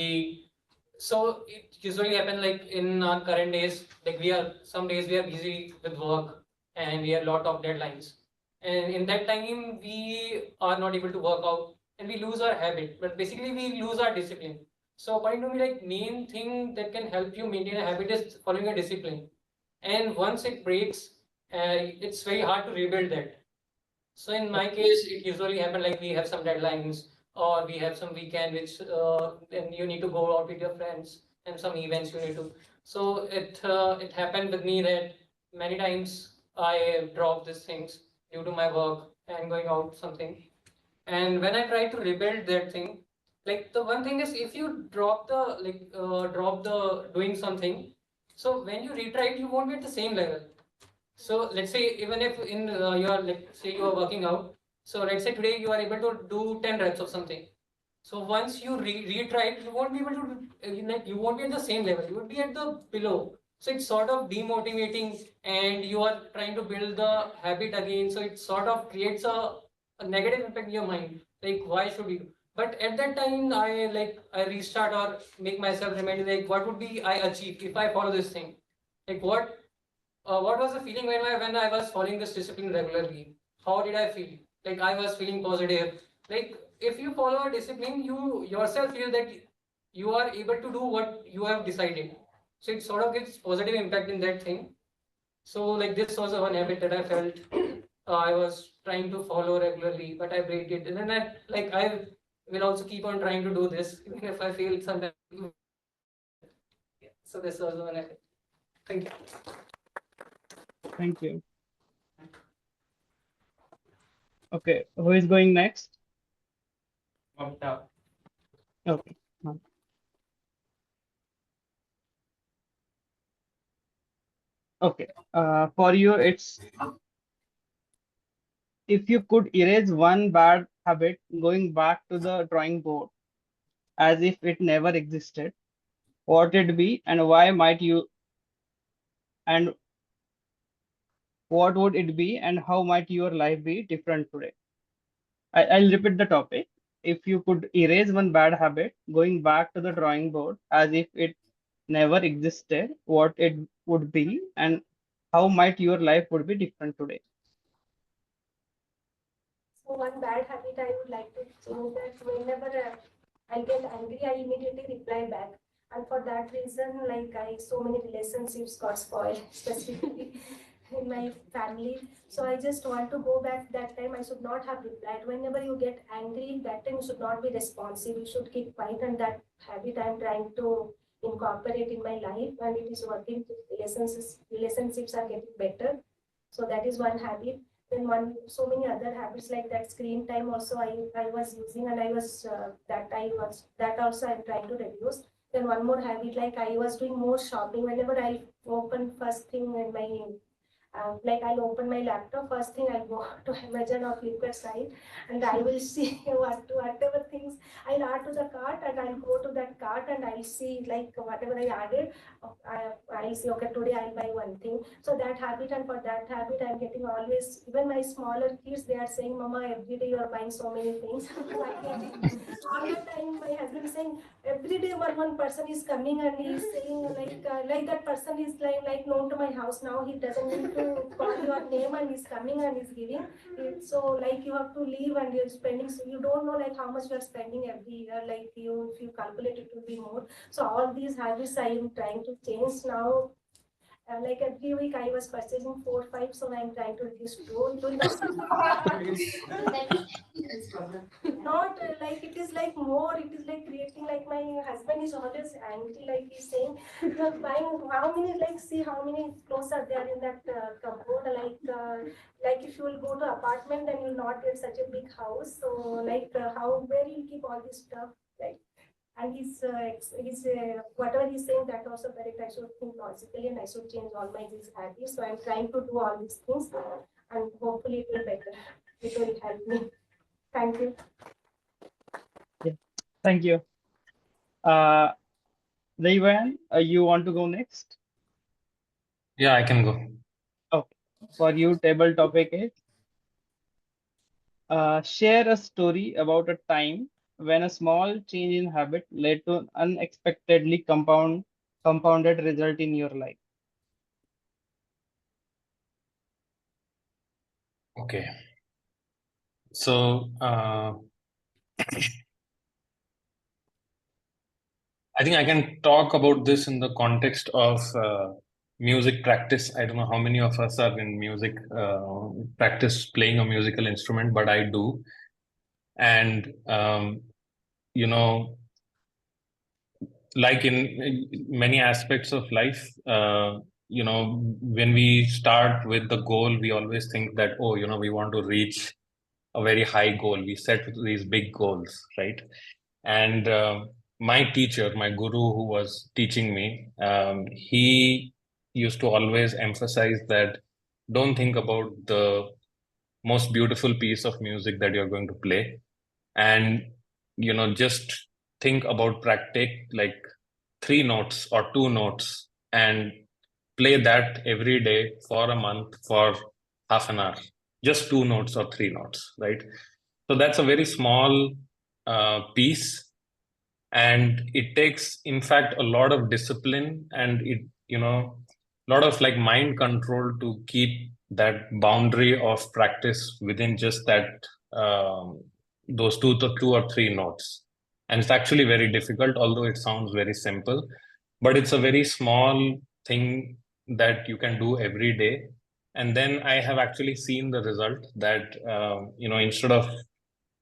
so it usually happen like in our current days, like some days we are busy with work and we have lot of deadlines. And in that time we are not able to work out and we lose our habit, but basically we lose our discipline. So according to me, like main thing that can help you maintain a habit is following a discipline. And once it breaks, it's very hard to rebuild that. So in my case, it usually happen like we have some deadlines or we have some weekend which then you need to go out with your friends and some events you need to. So it happened with me that many times I dropped these things due to my work and going out something. And when I try to rebuild that thing, like the one thing is if you drop the doing something, so when you retry it, you won't be at the same level. So let's say even if in your like say you are working out, so let's say today you are able to do 10 reps of something. So once you retry it, you won't be able to you won't be at the same level. You would be at the below. So it's sort of demotivating, and you are trying to build the habit again. So it sort of creates a negative impact in your mind. Like why should you? But at that time, I restart or make myself remind like what would be I achieve if I follow this thing. Like what was the feeling when I was following this discipline regularly? How did I feel? Like I was feeling positive. Like if you follow a discipline, you yourself feel that you are able to do what you have decided. So it sort of gives positive impact in that thing. So like this was the one habit that I felt I was trying to follow regularly, but I break it. And then I will also keep on trying to do this, even if I feel sometimes. Yeah. So this was the one habit. Thank you. Thank you. Okay, who is going next? Abhinav. Okay. Okay. For you, it's if you could erase one bad habit, going back to the drawing board as if it never existed, what it be and why might you and what would it be and how might your life be different today? I'll repeat the topic. If you could erase one bad habit, going back to the drawing board as if it never existed, what it would be and how might your life would be different today? So one bad habit I would like to change that whenever I get angry, I immediately reply back. And for that reason, like so many relationships got spoiled, specifically in my family. So I just want to go back that time. I should not have replied. Whenever you get angry, that time you should not be responsive. You should keep quiet. And that habit I'm trying to incorporate in my life, and it is working. Relationships are getting better. So that is one habit. Then so many other habits like that screen time also I was using, and I was that also I'm trying to reduce. Then one more habit, like I was doing more shopping. Whenever I open first thing in my Like I'll open my laptop, first thing I'll go to Amazon or Flipkart site, and I will see whatever things I'll add to the cart, and I'll go to that cart and I'll see like whatever I added, I'll see, okay, today I'll buy one thing. So that habit, and for that habit, I'm getting always, even my smaller kids, they are saying, Mama, every day you are buying so many things. All the time, my husband is saying, every day one person is coming and he's saying like that person is like known to my house now. He doesn't need to call your name and he's coming and he's giving. So like you have to leave and you're spending. So you don't know like how much you are spending every year. Like if you calculate, it will be more. So all these habits I am trying to change now. Like every week I was purchasing 4 5, so I'm trying to reduce 2. It will not like it is like more, it is like creating, like my husband is always angry, like he's saying, you are buying how many, like see how many clothes are there in that cupboard, like if you will go to apartment, then you'll not get such a big house. So like how, where you keep all this stuff, like. And he's whatever he's saying, that also correct. I should think logically and I should change all my these habits. So I'm trying to do all these things, and hopefully it will better. It will help me. Thank you. Yeah, thank you. Devi, you want to go next? Yeah, I can go. Okay. For you, table topic is share a story about a time when a small change in habit led to an unexpectedly compounded result in your life. Okay. So I think I can talk about this in the context of music practice. I don't know how many of us are in music practice playing a musical instrument, but I do. And you know, like in many aspects of life, when we start with the goal, we always think that, oh, we want to reach a very high goal. We set these big goals, right? And my teacher, my guru who was teaching me, he used to always emphasize that don't think about the most beautiful piece of music that you're going to play. And, just think about practice like 3 notes or 2 notes and play that every day for a month for half an hour, just 2 notes or 3 notes, right? So that's a very small piece, and it takes, in fact, a lot of discipline and a lot of like mind control to keep that boundary of practice within just that those 2 or 3 notes. And it's actually very difficult, although it sounds very simple, but it's a very small thing that you can do every day. And then I have actually seen the result that instead of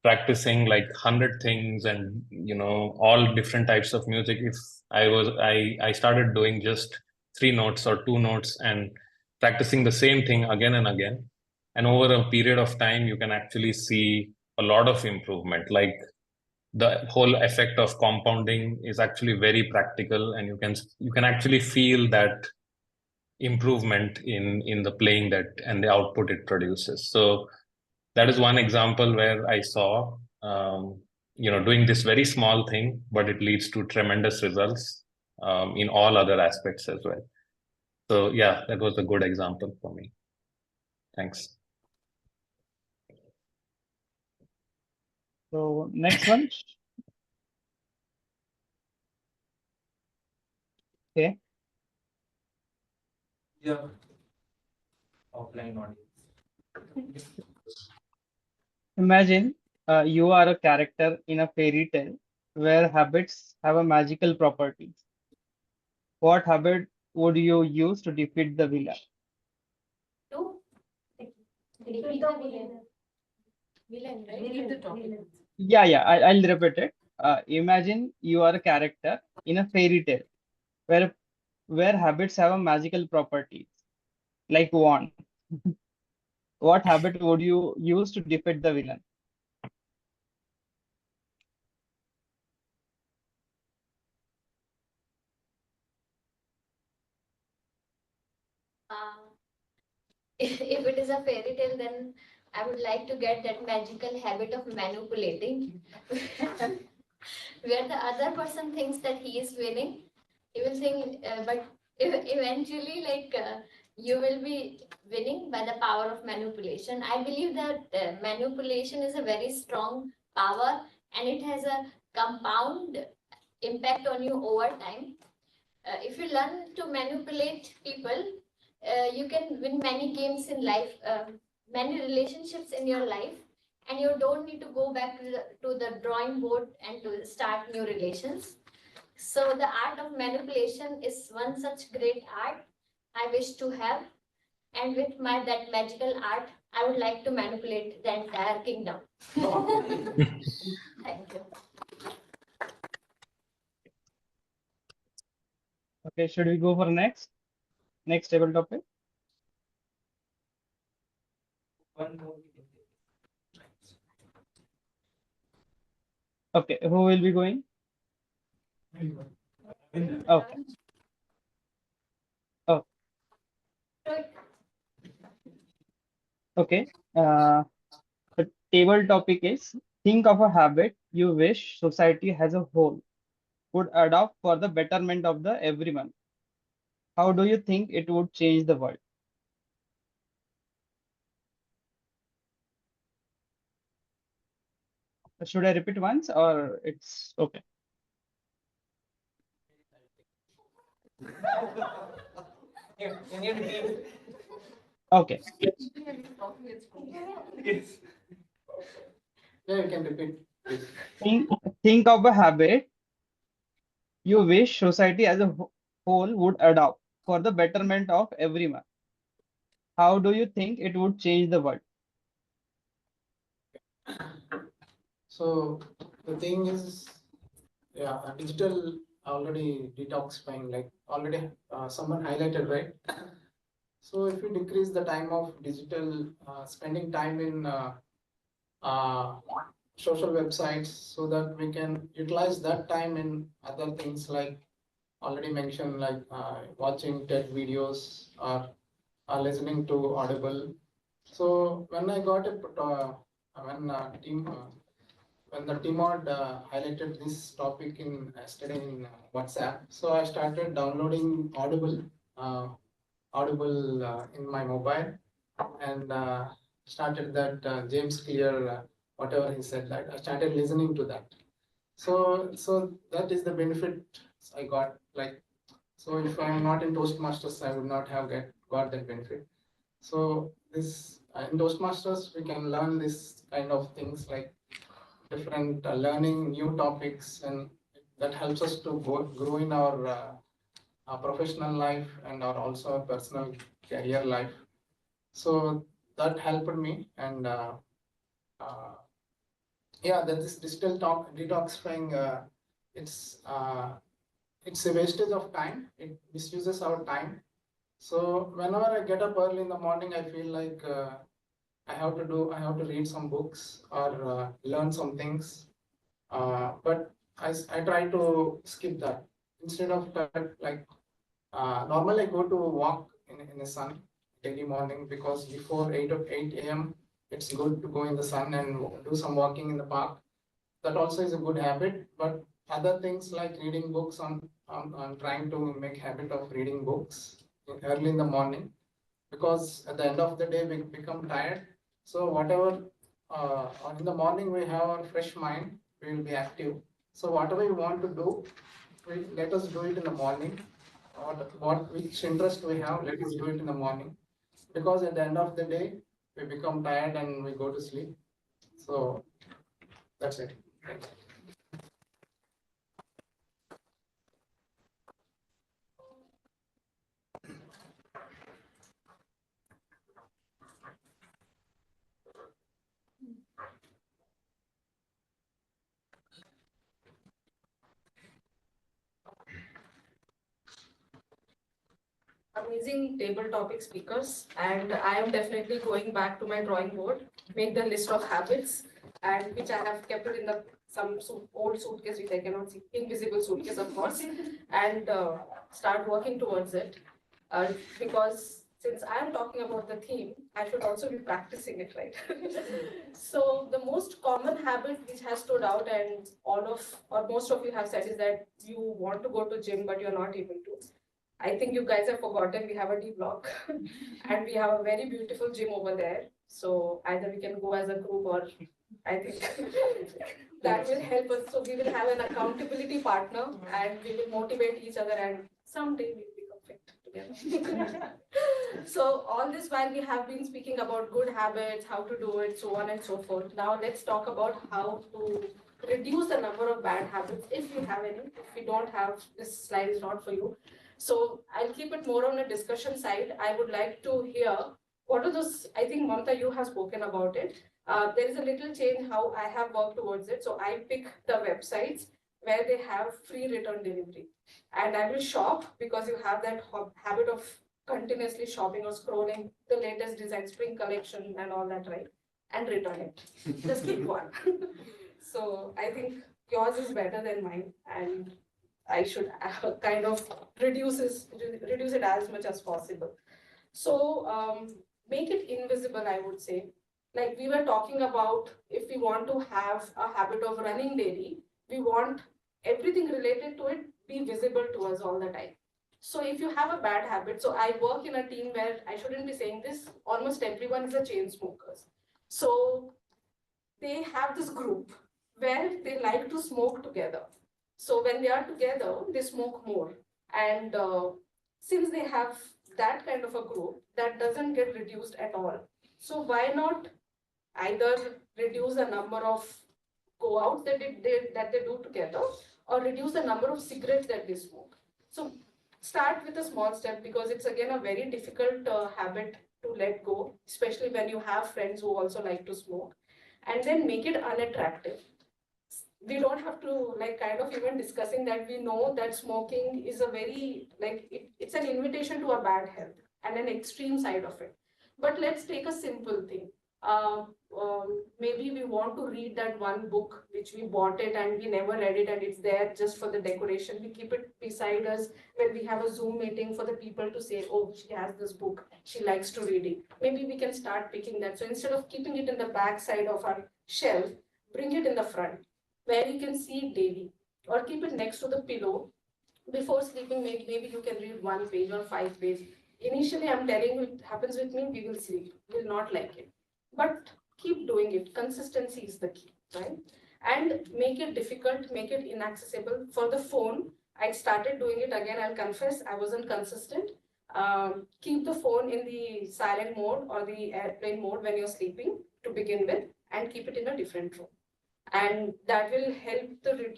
practicing like 100 things and all different types of music, if I started doing just 3 notes or 2 notes and practicing the same thing again and again, and over a period of time you can actually see a lot of improvement. Like the whole effect of compounding is actually very practical, and you can actually feel that improvement in the playing that and the output it produces. So that is one example where I saw, doing this very small thing, but it leads to tremendous results in all other aspects as well. So yeah, that was a good example for me. Thanks. So next one. Okay. Yeah. Offline audience. Imagine you are a character in a fairy tale where habits have a magical properties. What habit would you use to defeat the villain? Defeat the villain. Villain, right? Read the topic. Yeah, I'll repeat it. Imagine you are a character in a fairy tale where habits have a magical properties, like wand. What habit would you use to defeat the villain? if it is a fairy tale, then I would like to get that magical habit of manipulating, where the other person thinks that he is winning. He will think, but eventually, you will be winning by the power of manipulation. I believe that manipulation is a very strong power, and it has a compound impact on you over time. If you learn to manipulate people, you can win many games in life, many relationships in your life, and you don't need to go back to the drawing board and to start new relations. So the art of manipulation is one such great art I wish to have, and with that magical art, I would like to manipulate the entire kingdom. Thank you. Okay, should we go for next table topic? One more. Okay, who will be going? Okay. Oh. Okay. The table topic is think of a habit you wish society as a whole would adopt for the betterment of the everyone. How do you think it would change the world? Should I repeat once or it's okay? Can you repeat? Okay. Yes. Yeah, you can repeat. Think of a habit you wish society as a whole would adopt for the betterment of everyone. How do you think it would change the world? So the thing is, yeah, digital already detoxifying, like already someone highlighted, right? So if you decrease the time of digital, spending time in social websites, so that we can utilize that time in other things like already mentioned, like watching TED videos or listening to Audible. So when I got when the TMOD highlighted this topic in yesterday in WhatsApp, so I started downloading Audible in my mobile, and started that James Clear, whatever he said, like I started listening to that. So that is the benefit I got. Like, so if I'm not in Toastmasters, I would not have got that benefit. So this in Toastmasters, we can learn this kind of things, like different learning new topics, and that helps us to grow in our professional life and also our personal career life. So that helped me, and yeah, that this digital detoxifying, it's a wastage of time. It misuses our time. So whenever I get up early in the morning, I feel like I have to read some books or learn some things. But I try to skip that. Instead of that, like normally I go to walk in the sun daily morning, because before 8 a.m. it's good to go in the sun and do some walking in the park. That also is a good habit. But other things like reading books, I'm trying to make habit of reading books early in the morning, because at the end of the day we become tired. So whatever in the morning we have a fresh mind, we will be active. So whatever we want to do, let us do it in the morning. Or which interest we have, let us do it in the morning, because at the end of the day we become tired and we go to sleep. So that's it. Thank you. Amazing table topic speakers, and I am definitely going back to my drawing board, make the list of habits, and which I have kept it in the old suitcase which I cannot see, invisible suitcase of course, and start working towards it, because since I'm talking about the theme, I should also be practicing it, right? So the most common habit which has stood out and most of you have said is that you want to go to gym, but you're not able to. I think you guys have forgotten we have a D block and we have a very beautiful gym over there. So either we can go as a group or I think that will help us. So we will have an accountability partner and we will motivate each other and someday we'll become fit together. So all this while we have been speaking about good habits, how to do it, so on and so forth. Now let's talk about how to reduce the number of bad habits if you have any. If you don't have, this slide is not for you. So I'll keep it more on a discussion side. I would like to hear what are those, I think Mamta, you have spoken about it. There is a little change how I have worked towards it. So I pick the websites where they have free return delivery. And I will shop because you have that habit of continuously shopping or scrolling the latest design, spring collection and all that, right? And return it. Just keep one. So I think yours is better than mine. And I should kind of reduce it as much as possible. So make it invisible, I would say. Like we were talking about, if we want to have a habit of running daily, we want everything related to it be visible to us all the time. So if you have a bad habit, so I work in a team where I shouldn't be saying this, almost everyone is a chain smokers. So they have this group where they like to smoke together. So when they are together, they smoke more. And since they have that kind of a group, that doesn't get reduced at all. So why not either reduce the number of go outs that they do together or reduce the number of cigarettes that they smoke. So start with a small step because it's again a very difficult habit to let go, especially when you have friends who also like to smoke, and then make it unattractive. We don't have to kind of even discussing that we know that smoking is a very it's an invitation to a bad health and an extreme side of it. But let's take a simple thing. Maybe we want to read that one book which we bought it and we never read it and it's there just for the decoration. We keep it beside us when we have a Zoom meeting for the people to say, oh, she has this book, she likes to read it. Maybe we can start picking that. So instead of keeping it in the back side of our shelf, bring it in the front where you can see Devi, or keep it next to the pillow. Before sleeping, maybe you can read 1 page or 5 pages. Initially, I'm telling you, it happens with me, we will sleep, we will not like it. But keep doing it. Consistency is the key, right? And make it difficult, make it inaccessible. For the phone, I started doing it again. I'll confess, I wasn't consistent. Keep the phone in the silent mode or the airplane mode when you're sleeping to begin with, and keep it in a different room. And that will help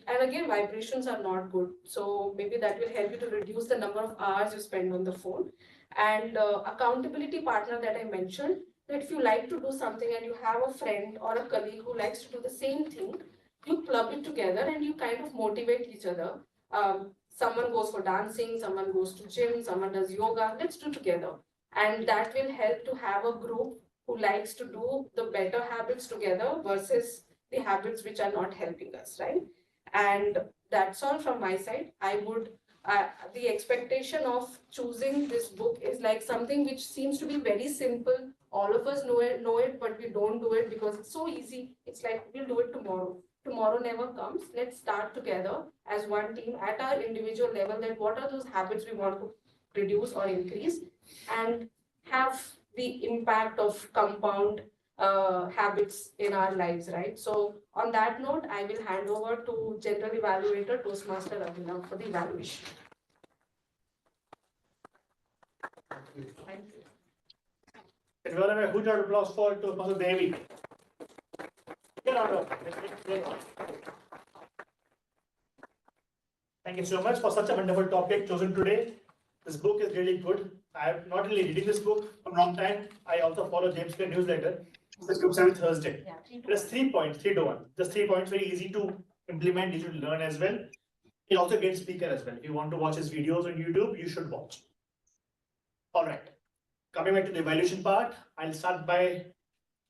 and again, vibrations are not good. So maybe that will help you to reduce the number of hours you spend on the phone. And accountability partner that I mentioned, that if you like to do something and you have a friend or a colleague who likes to do the same thing, you club it together and you kind of motivate each other. Someone goes for dancing, someone goes to gym, someone does yoga, let's do together. And that will help to have a group who likes to do the better habits together versus the habits which are not helping us, right? And that's all from my side. I would, the expectation of choosing this book is like something which seems to be very simple. All of us know it, but we don't do it because it's so easy. It's like, we'll do it tomorrow. Tomorrow never comes. Let's start together as one team at our individual level that what are those habits we want to reduce or increase, and have the impact of compound habits in our lives, right? So on that note, I will hand over to General Evaluator Toastmaster Abhinav for the evaluation. Thank you. Can we all have a huge round of applause for Toastmaster Devi? Thank you so much for such a wonderful topic chosen today. This book is really good. I am not only reading this book for a long time, I also follow James Clear newsletter. This comes every Thursday. There's 3 points, 3 to 1. Just 3 points, very easy to implement, easy to learn as well. He also gets speaker as well. If you want to watch his videos on YouTube, you should watch. All right. Coming back to the evaluation part, I'll start by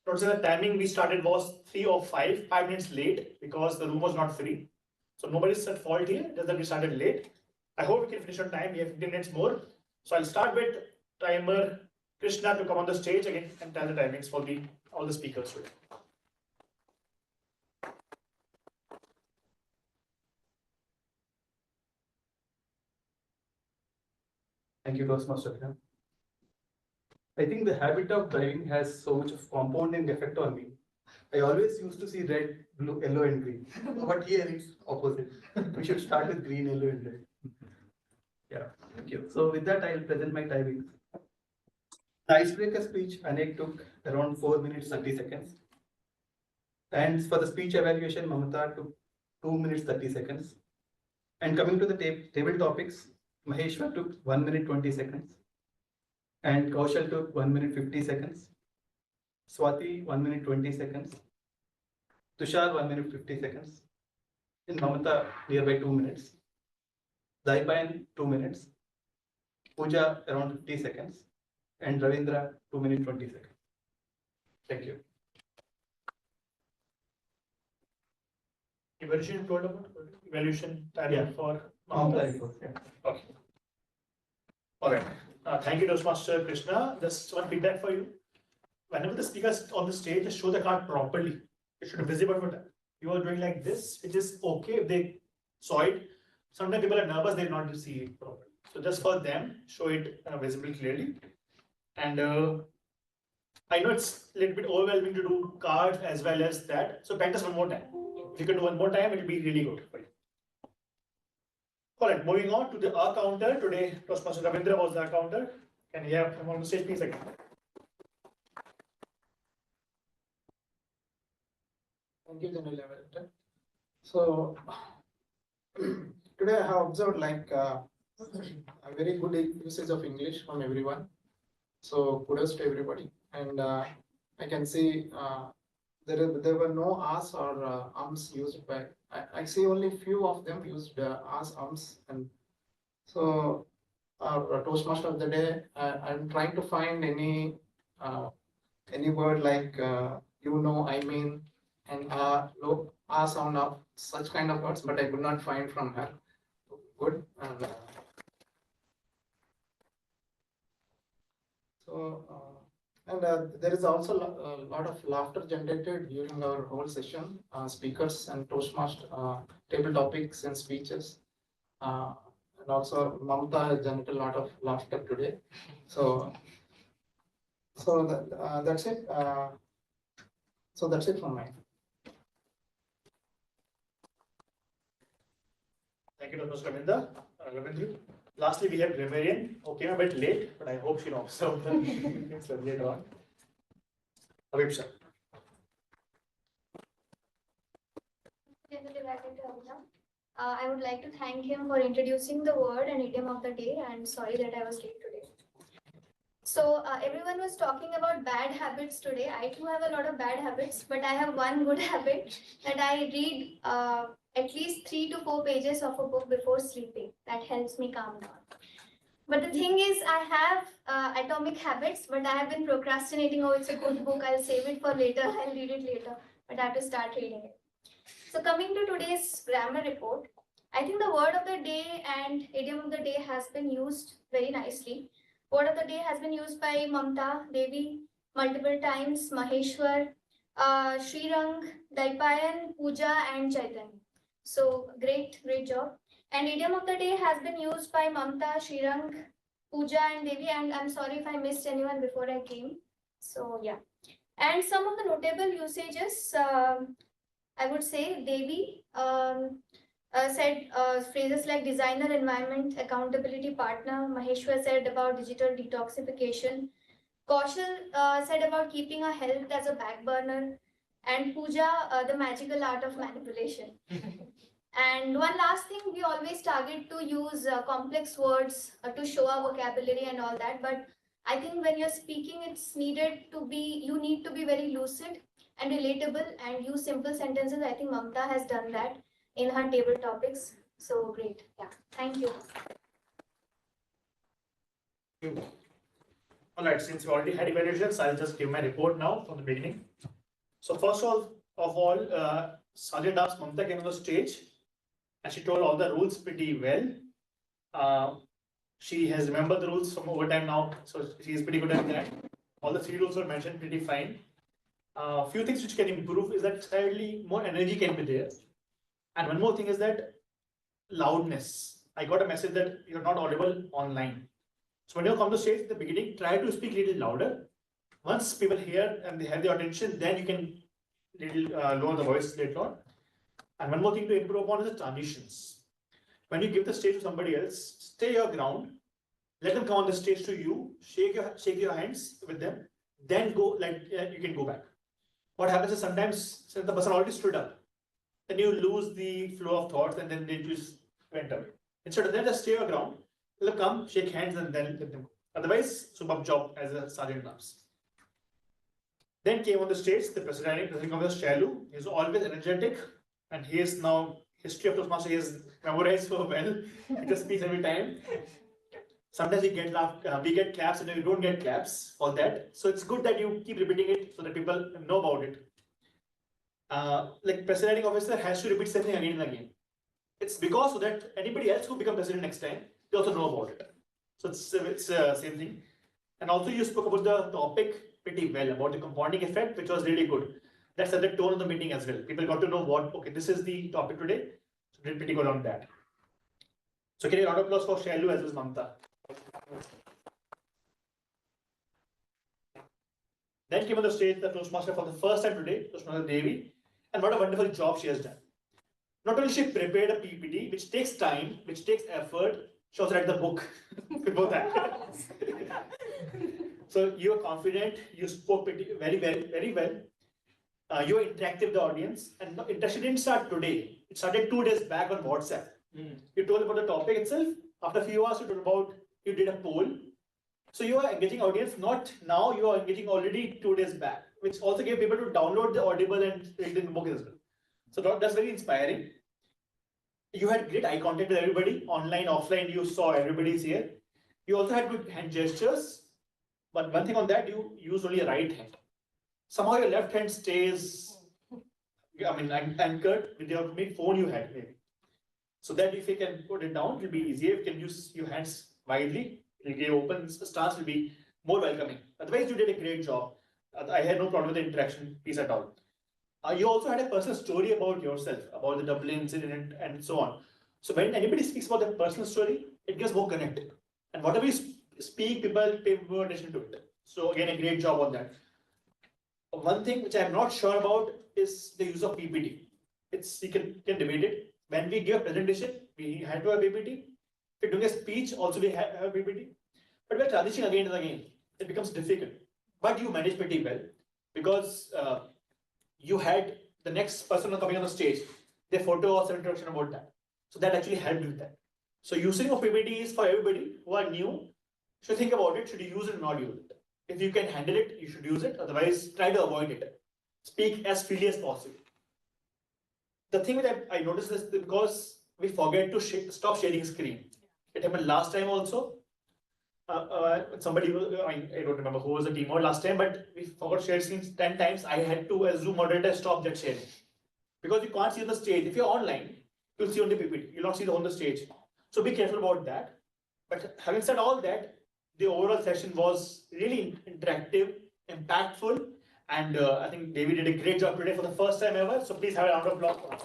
noticing the timing we started was 3:05, 5 minutes late because the room was not free. So nobody's at fault here, just that we started late. I hope we can finish on time. We have 15 minutes more. So I'll start with timer Krishna to come on the stage again and tell the timings for all the speakers today. Thank you, Toastmaster Abhinav. I think the habit of driving has so much of compounding effect on me. I always used to see red, blue, yellow, and green. But here it's opposite. We should start with green, yellow, and red. Yeah, thank you. So with that, I'll present my timings. The icebreaker speech, Anek took around 4 minutes 30 seconds. And for the speech evaluation, Mamata took 2 minutes 30 seconds. And coming to the table topics, Maheshwar took 1 minute 20 seconds. And Kaushal took 1 minute 50 seconds. Swati 1 minute 20 seconds. Tushar 1 minute 50 seconds. And Mamata nearby 2 minutes. Daipayan 2 minutes. Pooja around 50 seconds. And Ravindra 2 minute 20 seconds. Thank you. Evaluation told about evaluation timing for Okay. Okay. All right. Thank you, Toastmaster Krishna. Just one feedback for you. Whenever the speaker is on the stage, just show the card properly. It should be visible for them. You are doing like this, which is okay if they saw it. Sometimes people are nervous, they not see it properly. So just for them, show it visible clearly. And I know it's a little bit overwhelming to do cards as well as that. So practice one more time. If you can do one more time, it will be really good for you. All right, moving on to the R counter. Today, Toastmaster Ravindra was the R counter. Can you have him on the stage, please? Again. Thank you, General Evaluator. So today I have observed like a very good usage of English from everyone. So kudos to everybody. And I can see there were no R's or ums used by. I see only few of them used R's, ums, and so Toastmaster of the day. I'm trying to find any word like I mean, and sound of such kind of words, but I could not find from her. Good. And there is also a lot of laughter generated during our whole session. Speakers and Toastmaster table topics and speeches. And also Mamata has generated a lot of laughter today. So that's it. So that's it from me. Thank you, Dr. Ravindra. Lastly, we have Reverian, who came a bit late, but I hope she'll observe the things later on. Habib sir. I would like to thank him for introducing the word and idiom of the day, and sorry that I was late today. So everyone was talking about bad habits today. I too have a lot of bad habits, but I have one good habit that I read at least 3 to 4 pages of a book before sleeping. That helps me calm down. But the thing is, I have Atomic Habits, but I have been procrastinating. Oh, it's a good book. I'll save it for later. I'll read it later. But I have to start reading it. So coming to today's grammar report, I think the word of the day and idiom of the day has been used very nicely. Word of the day has been used by Mamta, Devi multiple times, Maheshwar, Shrirang, Daipayan, Pooja, and Chaitanya. So great job. And idiom of the day has been used by Mamta, Shrirang, Pooja, and Devi. And I'm sorry if I missed anyone before I came. So yeah. And some of the notable usages, I would say Devi said phrases like designer, environment, accountability partner. Maheshwar said about digital detoxification. Kaushal said about keeping our health as a back burner. And Pooja, the magical art of manipulation. And one last thing, we always target to use complex words to show our vocabulary and all that. But I think when you're speaking, it's needed to be, you need to be very lucid and relatable and use simple sentences. I think Mamta has done that in her table topics. So great. Yeah. Thank you. All right, since we already had evaluations, I'll just give my report now from the beginning. So first of all, Sergeant asked Mamta came on the stage and she told all the rules pretty well. She has remembered the rules from over time now, so she is pretty good at that. All the 3 rules were mentioned pretty fine. Few things which can improve is that slightly more energy can be there. And one more thing is that loudness. I got a message that you're not audible online. So when you come to stage at the beginning, try to speak a little louder. Once people hear and they have their attention, then you can little lower the voice later on. And one more thing to improve upon is the transitions. When you give the stage to somebody else, stay your ground. Let them come on the stage to you. Shake your hands with them. Then go you can go back. What happens is sometimes since the person already stood up, then you lose the flow of thoughts and then they just went away. Instead of that, just stay your ground. Let them come, shake hands, and then let them go. Otherwise, superb job as a sergeant arms. Then came on the stage the president of the Shalu. He's always energetic, and he is now history of Toastmaster. He is memorized so well. He just speaks every time. Sometimes we get claps, and then we don't get claps for that. So it's good that you keep repeating it so that people know about it. Like presiding officer has to repeat something again and again. It's because so that anybody else who become president next time, they also know about it. So it's same thing. And also you spoke about the topic pretty well about the compounding effect, which was really good. That set the tone of the meeting as well. People got to know okay, this is the topic today. So did pretty good on that. So can you round of applause for Shailu as well as Mamta. Then came on the stage the Toastmaster for the first time today, Toastmaster Devi, and what a wonderful job she has done. Not only she prepared a PPT, which takes time, which takes effort, she also read the book before that. So you are confident, you spoke very well. You were interactive with the audience, and interaction didn't start today. It started 2 days back on WhatsApp. You told about the topic itself. After a few hours, you did a poll. So you are engaging audience, not now, you are engaging already 2 days back, which also gave people to download the Audible and read the book as well. So that's very inspiring. You had great eye contact with everybody, online, offline, you saw everybody's here. You also had good hand gestures, but one thing on that, you use only a right hand. Somehow your left hand stays, anchored with your phone you had maybe. So that if you can put it down, it will be easier. If you can use your hands widely, it will give open stance, will be more welcoming. Otherwise, you did a great job. I had no problem with the interaction piece at all. You also had a personal story about yourself, about the Dublin incident and so on. So when anybody speaks about their personal story, it gets more connected. And whatever you speak, people pay more attention to it. So again, a great job on that. One thing which I'm not sure about is the use of PPT. You can debate it. When we give a presentation, we had to have PPT. If we're doing a speech, also we have a PPT. But we're transitioning again and again. It becomes difficult. But you manage pretty well because you had the next person coming on the stage, their photo or some introduction about that. So that actually helped with that. So using of PPT is for everybody who are new. Should think about it. Should you use it or not use it? If you can handle it, you should use it. Otherwise, try to avoid it. Speak as freely as possible. The thing that I noticed is because we forget to stop sharing screen. It happened last time also. Somebody, I don't remember who was the TMOD last time, but we forgot to share screens 10 times. I had to, as Zoom moderator, stop that sharing. Because you can't see on the stage. If you're online, you'll see only PPT. You'll not see on the stage. So be careful about that. But having said all that, the overall session was really interactive, impactful, and I think Devi did a great job today for the first time ever. So please have a round of applause for us.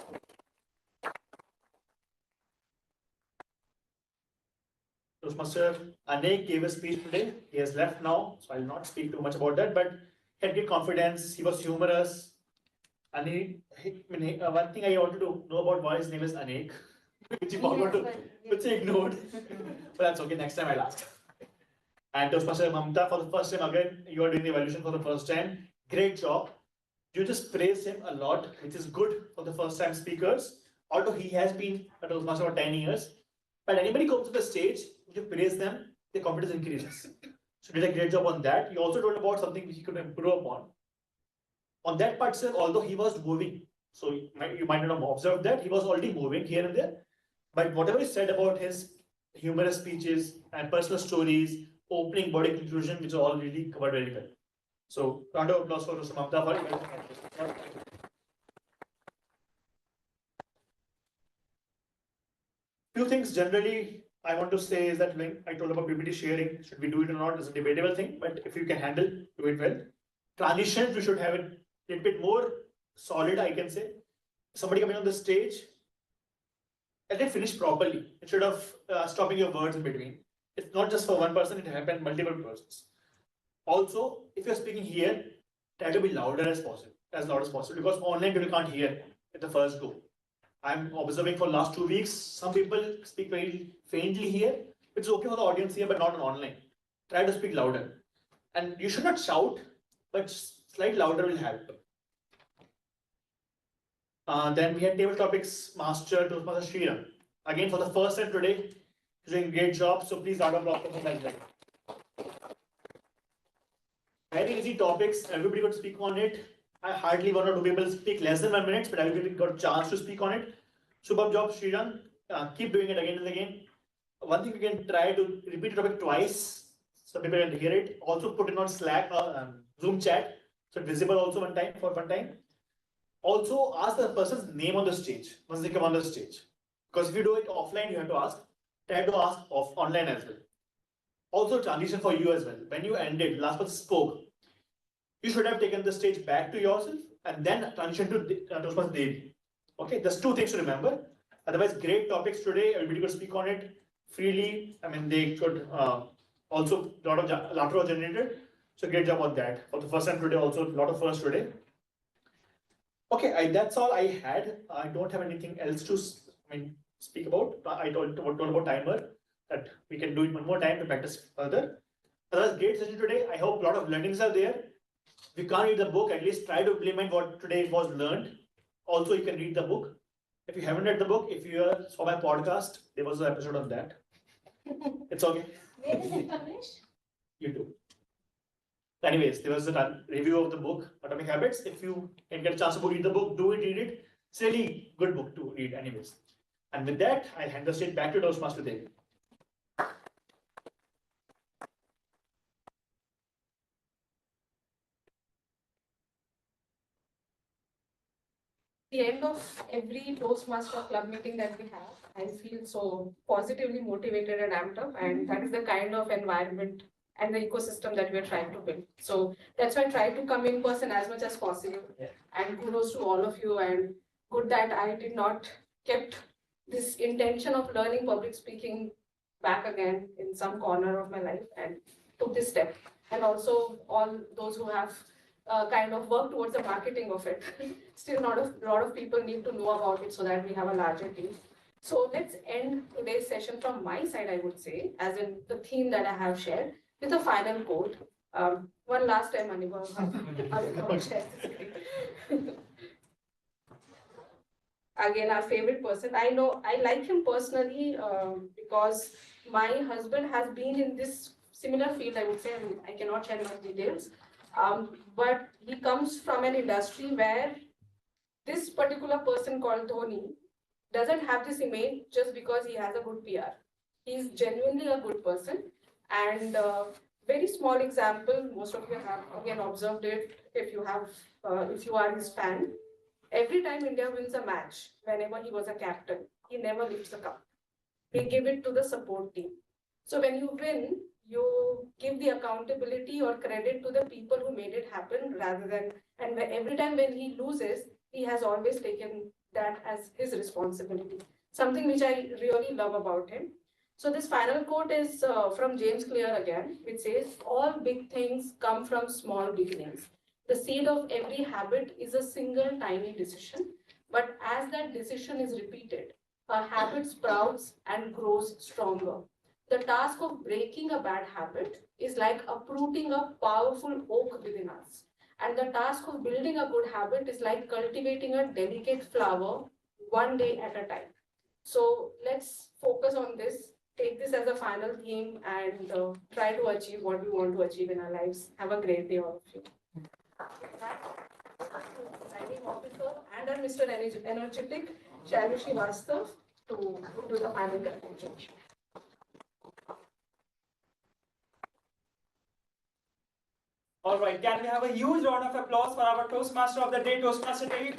Toastmaster Anek gave a speech today. He has left now, so I'll not speak too much about that. But he had great confidence. He was humorous, and one thing I wanted to know about why his name is Anek, which he forgot to, which he ignored. But that's okay. Next time I'll ask. And Toastmaster Mamta, for the first time again, you are doing the evaluation for the first time. Great job. You just praise him a lot, which is good for the first time speakers. Although he has been a Toastmaster for 10 years. But anybody comes to the stage, you praise them, their confidence increases. So you did a great job on that. You also told about something which he could improve upon. On that part, sir, although he was moving, so you might not have observed that, he was already moving here and there. But whatever he said about his humorous speeches and personal stories, opening, body conclusion, which are all really covered very well. So round of applause for Mr. Mamta for few things generally I want to say is that when I told about PPT sharing, should we do it or not is a debatable thing, but if you can handle, do it well. Transitions, we should have it a little bit more solid, I can say. Somebody coming on the stage, let it finish properly instead of stopping your words in between. It's not just for one person, it happens multiple persons. Also, if you're speaking here, try to be louder as possible, as loud as possible, because online people can't hear at the first go. I'm observing for last 2 weeks, some people speak very faintly here. It's okay for the audience here, but not on online. Try to speak louder. And you should not shout, but slightly louder will help. Then we had table topics master Toastmaster Shrirang. Again, for the first time today, he's doing a great job. So please round of applause for him like that. Very easy topics. Everybody could speak on it. I hardly 1 or 2 people speak less than 1 minute, but everybody got a chance to speak on it. Superb job, Shrirang. Keep doing it again and again. One thing you can try to repeat the topic twice, so people can hear it. Also put it on Slack or Zoom chat, so visible also one time. Also ask the person's name on the stage once they come on the stage. Because if you do it offline, you have to ask. Try to ask online as well. Also transition for you as well. When you ended, last person spoke, you should have taken the stage back to yourself and then transition to Toastmasters Devi. Okay, there's 2 things to remember. Otherwise, great topics today. Everybody could speak on it freely. I mean, they could also a lot of laughter was generated. So great job on that. For the first time today, also a lot of first today. Okay, that's all I had. I don't have anything else to speak about. I told about timer that we can do it one more time to practice further. Otherwise, great session today. I hope a lot of learnings are there. If you can't read the book, at least try to implement what today was learned. Also, you can read the book. If you haven't read the book, if you saw my podcast, there was an episode on that. It's okay. Where is it published? YouTube. Anyways, there was a review of the book, Atomic Habits. If you can get a chance to read the book, do it, read it. It's a really good book to read anyways. And with that, I'll hand the stage back to Toastmaster Devi. The end of every Toastmaster Club meeting that we have, I feel so positively motivated and amped up, and that is the kind of environment and the ecosystem that we're trying to build. So that's why I try to come in person as much as possible. Yeah. And kudos to all of you, and good that I did not kept this intention of learning public speaking back again in some corner of my life and took this step. And also all those who have kind of work towards the marketing of it. Still not a lot of people need to know about it so that we have a larger team. So let's end today's session from my side, I would say, as in the theme that I have shared, with a final quote. One last time, Anubhav. Again, our favorite person. I know I like him personally because my husband has been in this similar field, I would say. I cannot share much details. But he comes from an industry where this particular person called Dhoni doesn't have this image just because he has a good PR. He's genuinely a good person. And very small example, most of you have again observed it if you are his fan. Every time India wins a match, whenever he was a captain, he never lifts the cup. He give it to the support team. So when you win, you give the accountability or credit to the people who made it happen rather than, and every time when he loses, he has always taken that as his responsibility. Something which I really love about him. So this final quote is from James Clear again, which says, all big things come from small beginnings. The seed of every habit is a single tiny decision, but as that decision is repeated, a habit sprouts and grows stronger. The task of breaking a bad habit is like uprooting a powerful oak within us. And the task of building a good habit is like cultivating a delicate flower one day at a time. So let's focus on this, take this as a final theme, and try to achieve what we want to achieve in our lives. Have a great day, all of you. Signing officer and our Mr. Energetic, Shailu Srivastav, to do the final conclusion. All right, can we have a huge round of applause for our Toastmaster of the day, Toastmaster Devi?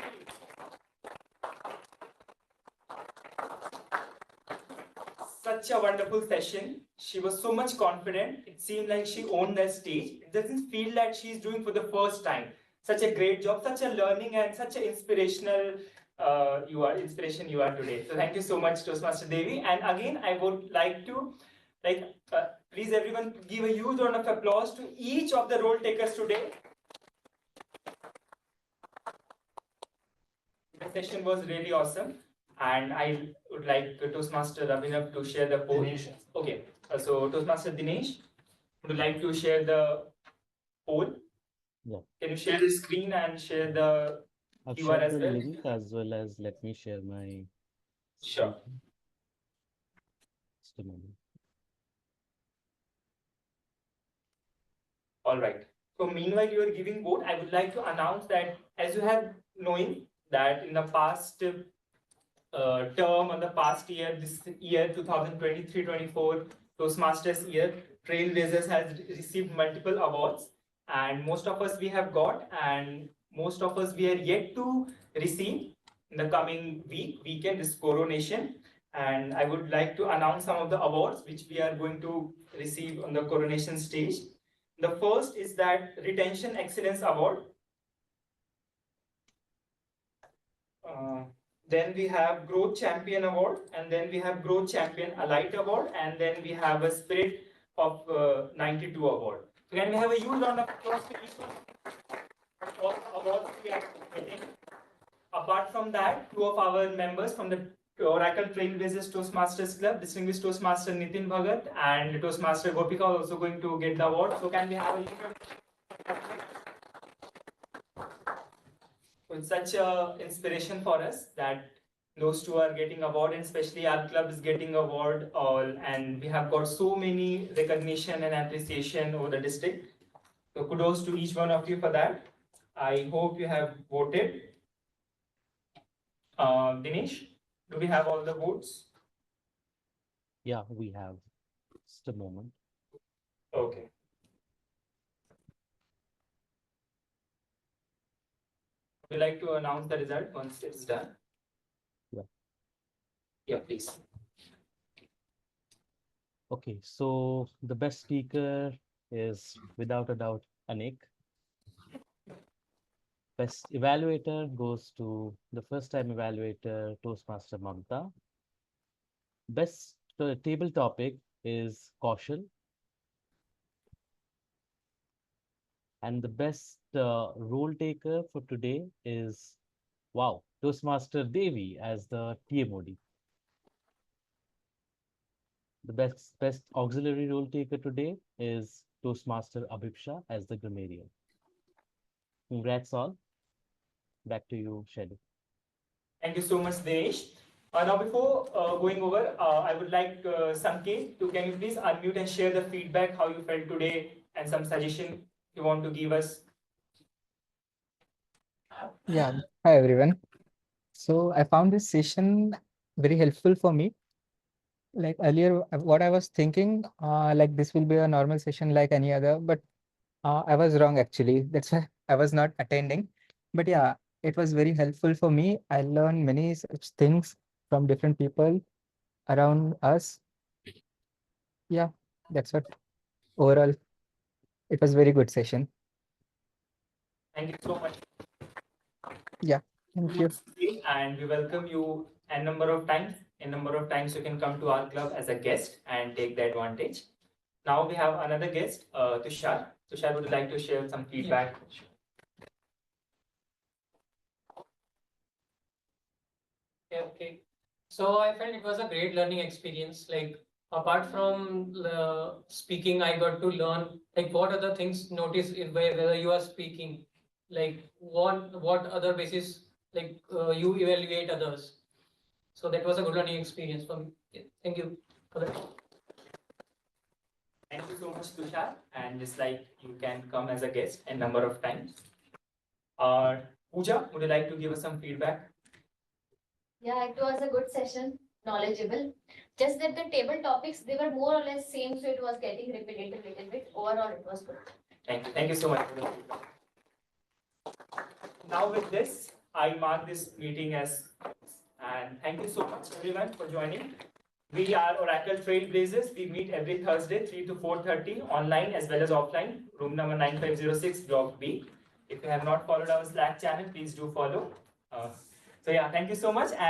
Such such a wonderful session. She was so much confident. It seemed like she owned the stage. It doesn't feel that she's doing for the first time. Such a great job, such a learning and such an inspirational inspiration you are today. So thank you so much, Toastmaster Devi. And again, I would like to please everyone give a huge round of applause to each of the role takers today. The session was really awesome, and I would like Toastmaster Abhinav to share the poll. Okay, so Toastmaster Dinesh, would you like to share the poll? Yeah. Can you share the screen and share the I've QR shared as the well? link as well as let me share my Sure. screen. Just a moment. All right. So meanwhile you are giving vote, I would like to announce that as you have knowing that in the past term or the past year, this year 2023-24 Toastmasters year, Trailblazers has received multiple awards, and most of us we have got, and most of us we are yet to receive in the coming weekend, this coronation. And I would like to announce some of the awards which we are going to receive on the coronation stage. The first is that Retention Excellence Award. Then we have Growth Champion Award, and then we have Growth Champion Elite Award, and then we have a Spirit of 92 Award. So can we have a huge round of applause for each one of all the awards we are getting? Apart from that, two of our members from the Oracle Trailblazers Toastmasters Club, distinguished Toastmaster Nitin Bhagat and Toastmaster Gopika are also going to get the award. So can we have a it's such a inspiration for us that those two are getting award, and especially our club is getting award and we have got so many recognition and appreciation over the district. So kudos to each one of you for that. I hope you have voted. Dinesh, do we have all the votes? Yeah, we have. Just a moment. Okay. Would you like to announce the result once it's done? Yeah. Yeah, please. Okay, so the best speaker is without a doubt Anek. Best evaluator goes to the first time evaluator, Toastmaster Mamta. Best table topic is Kaushal. And the best role taker for today is, wow, Toastmaster Devi as the TMOD. The best auxiliary role taker today is Toastmaster Abhipsha as the grammarian. Congrats all. Back to you, Shelly. Thank you so much, Dinesh. Now, before going over, I would like Sanket to, can you please unmute and share the feedback, how you felt today, and some suggestion you want to give us? Yeah, hi everyone. So I found this session very helpful for me. Like earlier, what I was thinking, like this will be a normal session like any other, but I was wrong actually. That's why I was not attending. But yeah, it was very helpful for me. I learned many such things from different people around us. Yeah, that's what. Overall, it was very good session. Thank you so much. Yeah, thank you. And we welcome you a number of times. A number of times you can come to our club as a guest and take the advantage. Now we have another guest, Tushar. Tushar, would you like to share some feedback? Yeah, okay. So I felt it was a great learning experience. Like apart from speaking, I got to learn like what other things notice whether you are speaking, like what other basis like you evaluate others. So that was a good learning experience for me. Yeah, thank you for that. Thank you so much, Tushar. And just like you can come as a guest a number of times. Pooja, would you like to give us some feedback? Yeah, it was a good session, knowledgeable. Just that the table topics, they were more or less same, so it was getting repetitive a little bit. Overall, it was good. Thank you. Thank you so much. Now with this, I mark this meeting as, and thank you so much everyone for joining. We are Oracle Trailblazers. We meet every Thursday, 3 to 4:30, online as well as offline. Room number 9506, Block B. If you have not followed our Slack channel, please do follow. So yeah, thank you so much.